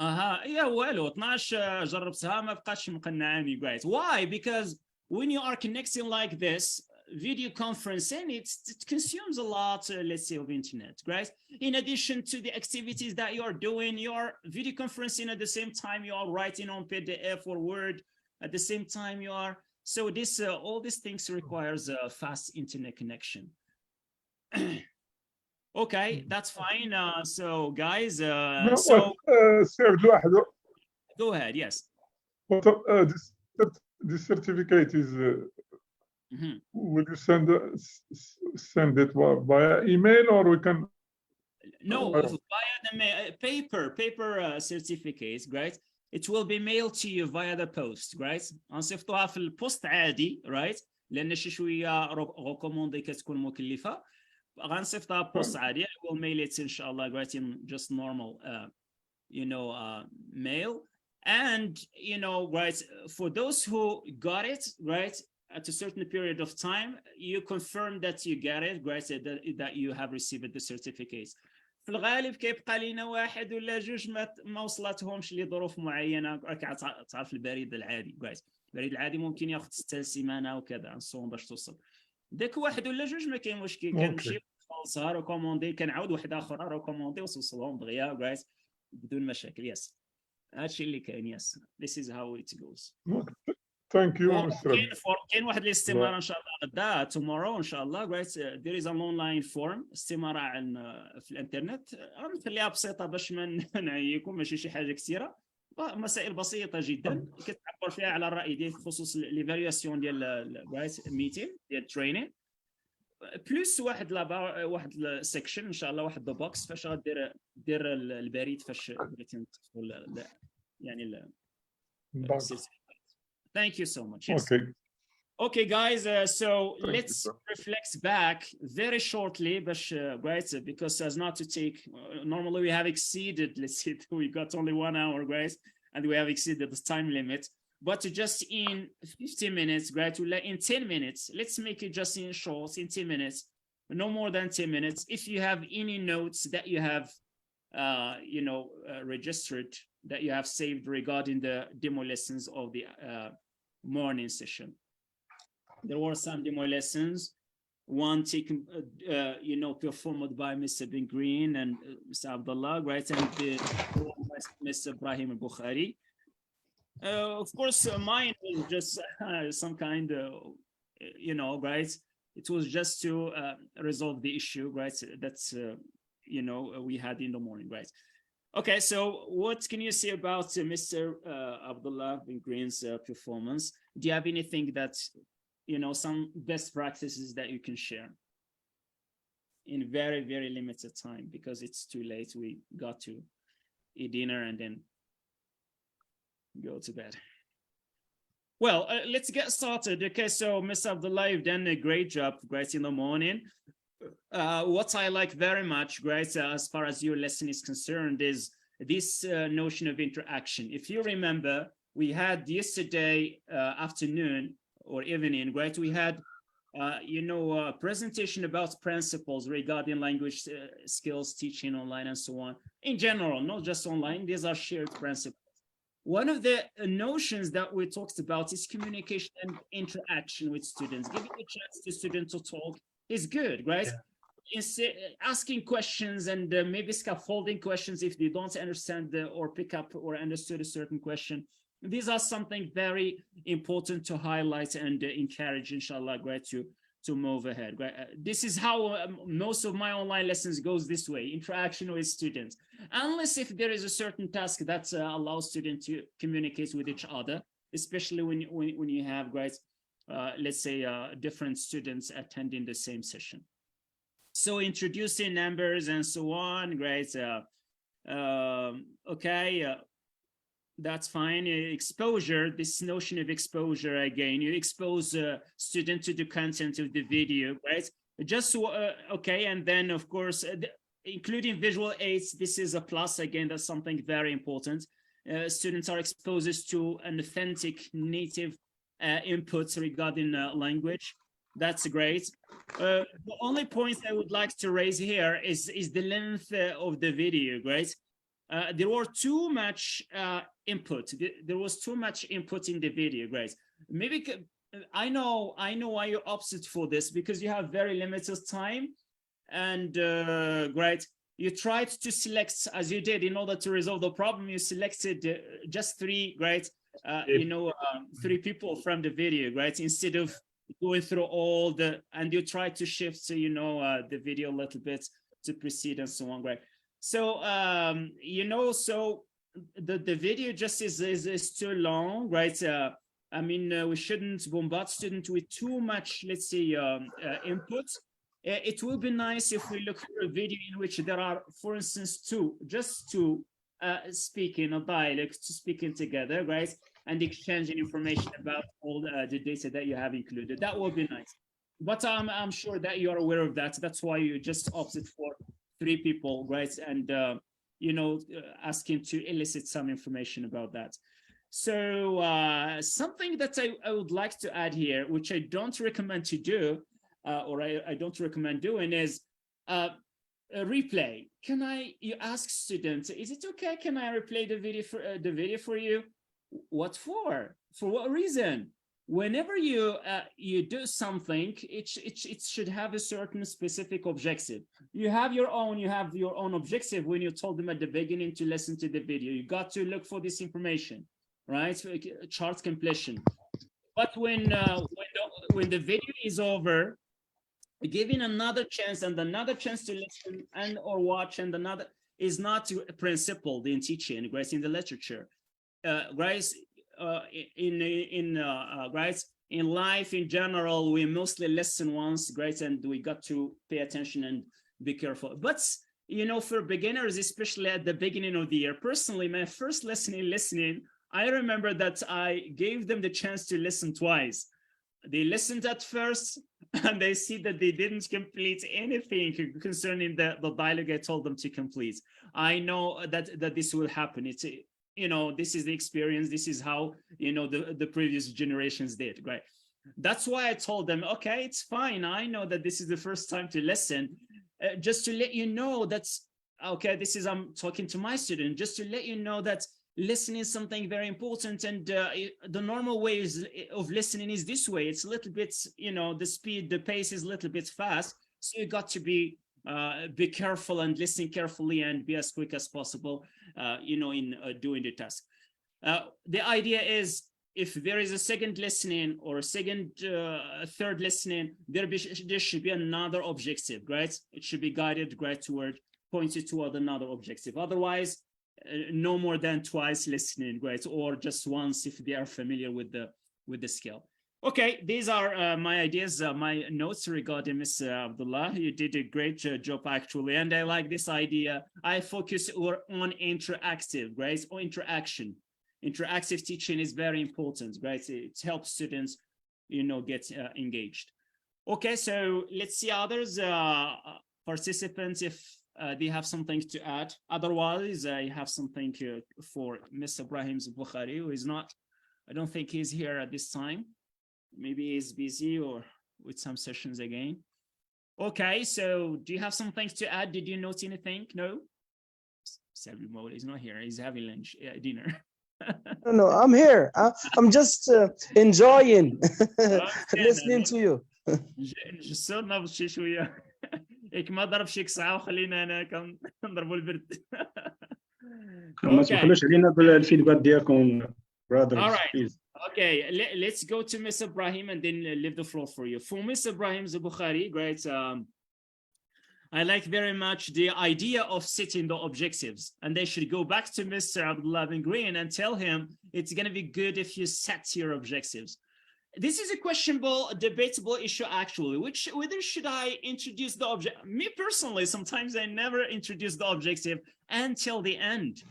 اها يا والو 12 جربتها ما بقاش مقنعاني, guys. Why? Because when you are connecting like this, video conferencing, it consumes a lot, let's say, of internet, right? In addition to the activities that you are doing, you are video conferencing at the same time you are writing on PDF or Word. At the same time you are, so this all these things requires a fast internet connection. Okay, that's fine. So guys, go ahead. Yes. But this certificate is. Will you send it via email, or we can? No, via the paper certificates, right? It will be mailed to you via the post, right? غنصيفطوها في البوست عادي, right? لأن شي شوية ريكوموندي كتكون مكلفة. غنصيفطها بوست عادي. I will mail it, inshallah, right, in just normal, mail. And right, for those who got it, right, at a certain period of time, you confirm that you get it, right, that you have received the certificates. في الغالب كيبقى لينا واحد ولا جوج ما وصلتهمش لظروف معينه. تعرف البريد العادي, right? البريد العادي ممكن ياخذ 6 سيمانه وكذا عنصون باش توصل. داك واحد ولا جوج ما كاين مشكل, كنمشي نخلصها ريكوموندي, كنعاود واحده اخرى ريكوموندي وصلهم دغيا, right, بدون مشاكل. يس, هادشي اللي كاين. يس, this is how it goes. Thank you, Mr. كاين واحد الاستماره ان شاء الله غدا tomorrow ان شاء الله, right? There is an online form, استماره في الانترنت. غنخليها بسيطه باش ما نعيكم, ماشي شي حاجه كثيره, مسائل بسيطه جدا كتعبر فيها على الراي ديالك بخصوص ليفالياسيون ديال رايت ميتين ديال ترينين, بلس واحد السيكشن ان شاء الله, واحد ذا بوكس فاش غدير البريد فاش بغيتي تدخل يعني Thank you so much. Yes. Okay, guys. So let's reflect back very shortly, right? Because as not to take, normally we have exceeded, let's say we got only 1 hour, guys, and we have exceeded the time limit. But just in 15 minutes, right? In 10 minutes, let's make it just in short, in 10 minutes, no more than 10 minutes. If you have any notes that you have, registered, that you have saved regarding the demo lessons of the morning session. There were some demo lessons, one taken, performed by Mr. Ben Green and Mr. Abdullah, right, and Mr. Ibrahim Bukhari. Of course, mine was just some kind of, right, it was just to resolve the issue, right, that's, we had in the morning, right? Okay, so what can you say about Mr. Abdullah Ben Green's performance? Do you have anything that, some best practices that you can share in very, very limited time, because it's too late. We got to eat dinner and then go to bed. Well, let's get started. Okay, so Mr. Abdullah, you've done a great job, right, in the morning. What I like very much, right, as far as your lesson is concerned, is this notion of interaction. If you remember, we had yesterday afternoon or evening, right, we had presentation about principles regarding language skills, teaching online and so on. In general, not just online, these are shared principles. One of the notions that we talked about is communication and interaction with students. Giving a chance to students to talk is good, right? Yeah. Asking questions and maybe scaffolding questions if they don't understand or pick up or understood a certain question. These are something very important to highlight and encourage, inshallah, great, to move ahead. Right? This is how most of my online lessons goes this way, interaction with students. Unless if there is a certain task that allows students to communicate with each other, especially when you have, right, let's say different students attending the same session. So introducing numbers and so on, great. Okay. That's fine. Exposure, this notion of exposure, again, you expose a student to the content of the video, right? Just okay, and then of course, including visual aids, this is a plus. Again, that's something very important. Students are exposed to an authentic native inputs regarding language. That's great. The only point I would like to raise here is the length of the video, right? There were too much input. There was too much input in the video, right? Maybe I know why you opted for this, because you have very limited time, and great. You tried to select, as you did, in order to resolve the problem. You selected just three, right? Three people from the video, right? Instead of going through all the, and you try to shift, the video a little bit to proceed and so on, right? So, so the video just is too long, right? I mean, we shouldn't bombard students with too much, let's say, input. It will be nice if we look for a video in which there are, for instance, two speaking a dialect, speaking together, right? And exchanging information about all the data that you have included. That would be nice. But I'm sure that you are aware of that. That's why you just opted for 3 people, right? And, asking to elicit some information about that. So something that I would like to add here, which I don't recommend to do, or I don't recommend doing, is a replay. You ask students, is it okay? Can I replay the video for you? What for? For what reason? Whenever you do something, it should have a certain specific objective. You have your own objective when you told them at the beginning to listen to the video. You got to look for this information, right? So, chart completion. But when the video is over, giving another chance and another chance to listen and or watch, and another is not principled in teaching, right? In the literature, guys. In life in general, we mostly listen once, great, and we got to pay attention and be careful. But for beginners, especially at the beginning of the year, personally, my first lesson in listening, I remember that I gave them the chance to listen twice. They listened at first, and they see that they didn't complete anything concerning the dialogue I told them to complete. I know that this will happen. It's this is the experience. This is how, the previous generations did, right? That's why I told them, okay, it's fine. I know that this is the first time to listen. Just to let you know that's, okay, I'm talking to my student, just to let you know that listening is something very important. And the normal ways of listening is this way. It's a little bit, the pace is a little bit fast. So you got to be careful and listen carefully and be as quick as possible, in doing the task. The idea is, if there is a second listening or a third listening, there should be another objective, right? It should be guided right pointed toward another objective. Otherwise, no more than twice listening, right? Or just once if they are familiar with the skill. Okay, these are my ideas, my notes regarding Ms. Abdullah. You did a great job, actually, and I like this idea. I focus on interactive, right? Or interaction. Interactive teaching is very important, right? It helps students, get engaged. Okay, so let's see others participants if they have something to add. Otherwise, I have something for Mr. Ibrahim Bukhari, who is not. I don't think he's here at this time. Maybe he's busy or with some sessions again. Okay, so do you have some things to add? Did you note anything? No? Sabri Mode is not here. He's having lunch, dinner. No, I'm here. I'm just enjoying listening to you. جسورنا بشي شوية هيك ما ضرب شيك ساعة وخلينا أنا نضربوا البرد. ما تبخلوش علينا بالفيدباك ديالكم brothers. All right. Please. Okay, let's go to Miss Ibrahim and then leave the floor for you. For Miss Ibrahim Bukhari, great. I like very much the idea of setting the objectives, and they should go back to Mr. Abdullah bin Green and tell him it's going to be good if you set your objectives. This is a questionable, debatable issue actually, whether should I introduce the object. Me personally, sometimes I never introduce the objective until the end.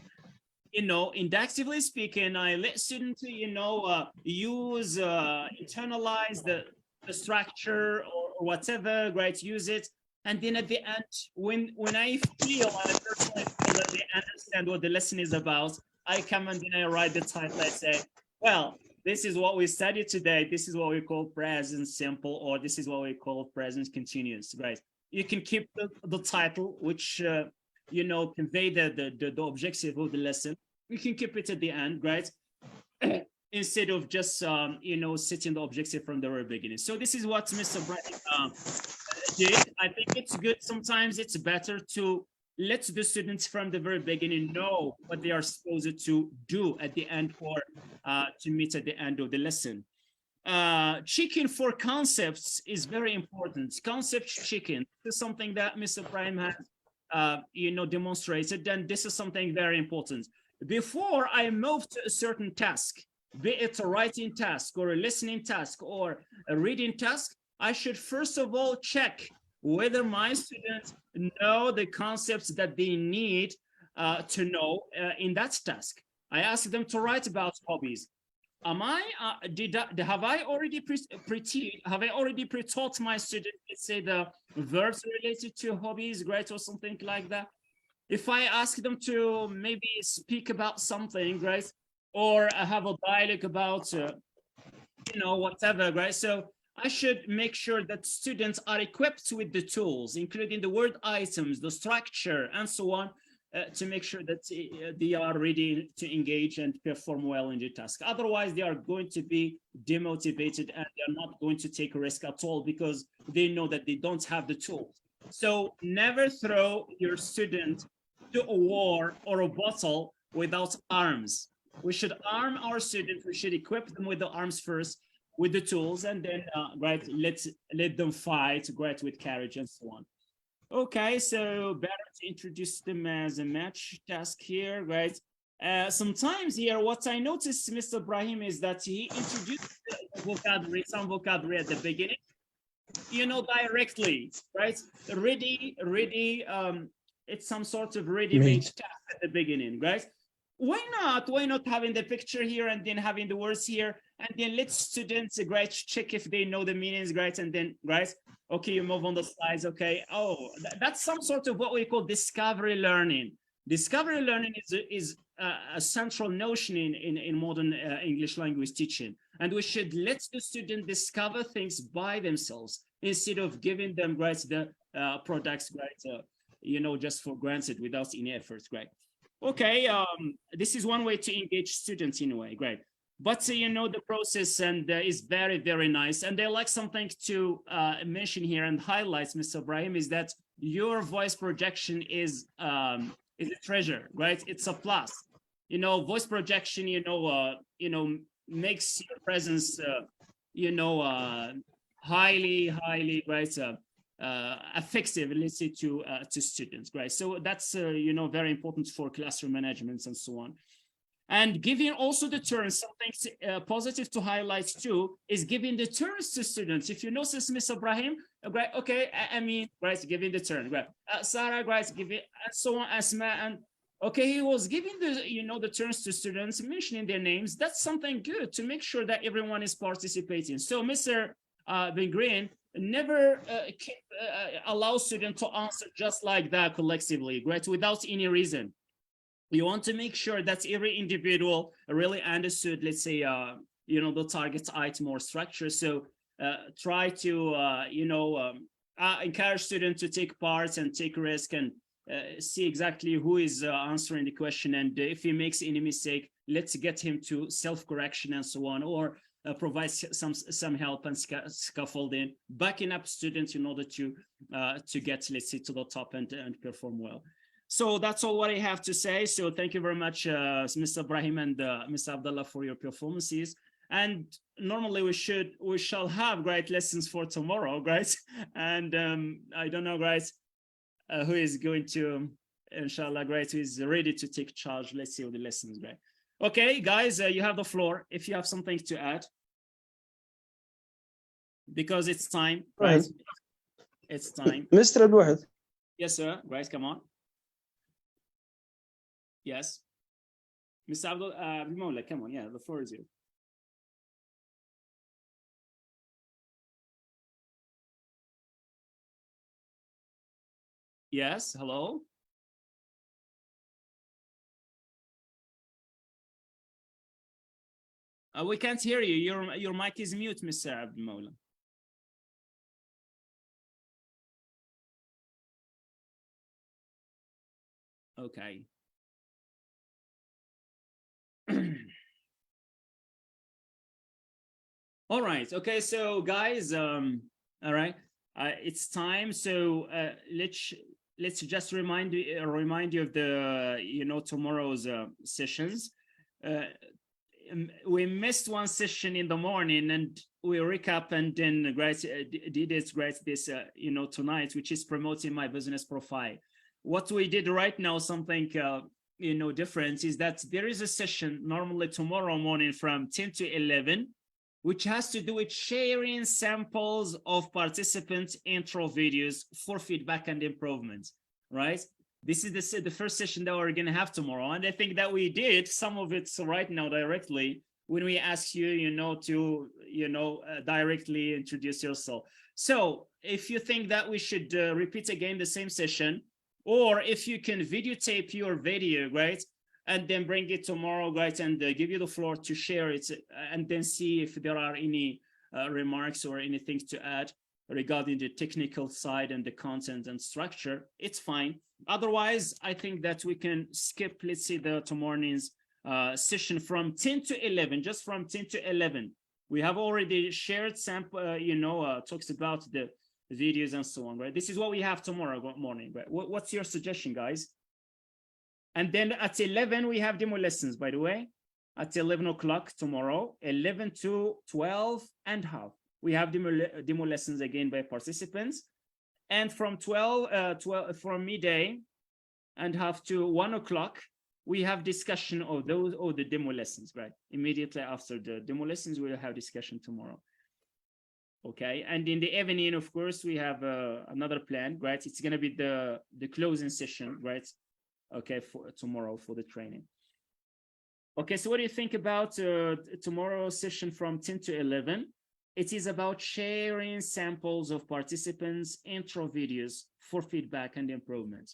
You know, inductively speaking, I let students, you know, use, internalize the structure or whatever, right, use it. And then at the end, when I feel, and I personally feel that they understand what the lesson is about, I come and then I write the title. I say, well, this is what we studied today. This is what we call present simple, or this is what we call present continuous, right? You can keep the title, which, you know, convey the objective of the lesson. You can keep it at the end, right? Instead of just, you know, setting the objective from the very beginning. So this is what Mr. Brian did. I think it's good. Sometimes it's better to let the students from the very beginning know what they are supposed to do at the end, or to meet at the end of the lesson. Checking for concepts is very important. Concept checking is something that Mr. Prime has, you know, demonstrated, and this is something very important. Before I move to a certain task, be it a writing task or a listening task or a reading task, I should first of all check whether my students know the concepts that they need to know in that task. I ask them to write about hobbies. Have I already pre-taught my students, let's say, the verbs related to hobbies, great, or something like that? If I ask them to maybe speak about something, right, or have a dialogue about, you know, whatever, right? So I should make sure that students are equipped with the tools, including the word items, the structure, and so on, to make sure that they are ready to engage and perform well in the task. Otherwise, they are going to be demotivated and they're not going to take a risk at all because they know that they don't have the tools. So never throw your student to a war or a battle without arms. We should arm our students. We should equip them with the arms first, with the tools, and then right, let them fight, right, with courage and so on. Okay, so better to introduce them as a match task here, right? Sometimes here, what I noticed, Mr. Ibrahim, is that he introduced the vocabulary, some vocabulary at the beginning, you know, directly, right? Ready, it's some sort of ready-made task at the beginning, right? Why not having the picture here and then having the words here, and then let students, right, check if they know the meanings, right, and then, right, okay, you move on the slides, okay. Oh, that's some sort of what we call discovery learning. Discovery learning is a central notion in modern English language teaching, and we should let the student discover things by themselves instead of giving them, right, the products, right, you know, just for granted without any effort, right? Okay, this is one way to engage students in a way, great. But you know, the process and is very, very nice. And I like something to mention here and highlight, Mr. Ibrahim, is that your voice projection is a treasure, right? It's a plus. You know, voice projection, you know, makes your presence, you know, highly, right, effective, let's say, to students, right? So that's you know, very important for classroom management and so on. And giving also the turns, something positive to highlight too, is giving the turns to students. If you notice, Miss Ibrahim, right? Okay, I mean, right, giving the turn, right? Sarah, right, giving, and so on, Asma, and okay, he was giving the, you know, the turns to students, mentioning their names. That's something good to make sure that everyone is participating. So, Mr. Ben Green, never allow students to answer just like that collectively, right, without any reason. You want to make sure that every individual really understood, let's say, you know, the target item or structure. So try to, encourage students to take part and take risk and see exactly who is answering the question. And if he makes any mistake, let's get him to self-correction and so on, or provide some help and scaffolding, backing up students in order to get, let's say, to the top and perform well. So that's all what I have to say. So thank you very much, Mr. Ibrahim and Mr. Abdullah, for your performances. And normally we shall have great lessons for tomorrow, guys. And I don't know, guys, who is going to, inshallah, great, who is ready to take charge. Let's see what the lessons, great. Okay, guys, you have the floor if you have something to add, because it's time, right? It's time. Mr. Abdullah. Yes, sir. Right, come on. Yes. Mr. Abdullah, come on. Yeah, the floor is yours. Yes, hello. We can't hear you. Your mic is mute, Mr. Abdullah. Okay. All right. Okay. So, guys, all right. It's time. So let's just remind you of the tomorrow's sessions. We missed one session in the morning, and we recap and then did this tonight, which is promoting my business profile. What we did right now, something different, is that there is a session normally tomorrow morning from 10 to 11, which has to do with sharing samples of participants' intro videos for feedback and improvement, right? This is the first session that we're going to have tomorrow. And I think that we did some of it right now directly when we asked you, to, directly introduce yourself. So if you think that we should repeat again the same session, or if you can videotape your video, right, and then bring it tomorrow, right, and give you the floor to share it, and then see if there are any remarks or anything to add regarding the technical side and the content and structure, it's fine. Otherwise, I think that we can skip, let's say, the tomorrow's session from 10 to 11, just from 10 to 11. We have already shared sample, talks about the videos and so on, right? This is what we have tomorrow morning, right? What's your suggestion, guys? And then at 11, we have demo lessons, by the way, at 11 o'clock tomorrow, 11 to 12 and half. We have demo lessons again by participants. And from 12 from midday and half to 1 o'clock, we have discussion of the demo lessons, right? Immediately after the demo lessons, we'll have discussion tomorrow. Okay, and in the evening, of course, we have another plan, right? It's going to be the closing session, right? Okay, for tomorrow for the training. Okay, so what do you think about tomorrow's session from 10 to 11? It is about sharing samples of participants' intro videos for feedback and improvement.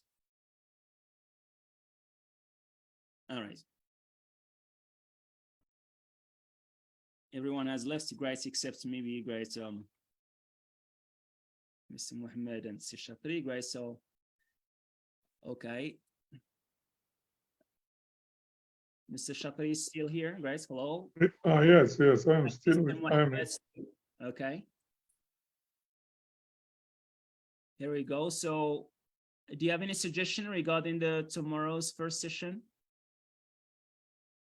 All right. Everyone has left, great, except maybe great Mr. Mohammed and Mr. Shatri, great. So, okay. Mr. Shatri is still here, right? Hello. Yes, I'm still. Okay. Here we go. So, do you have any suggestion regarding the tomorrow's first session?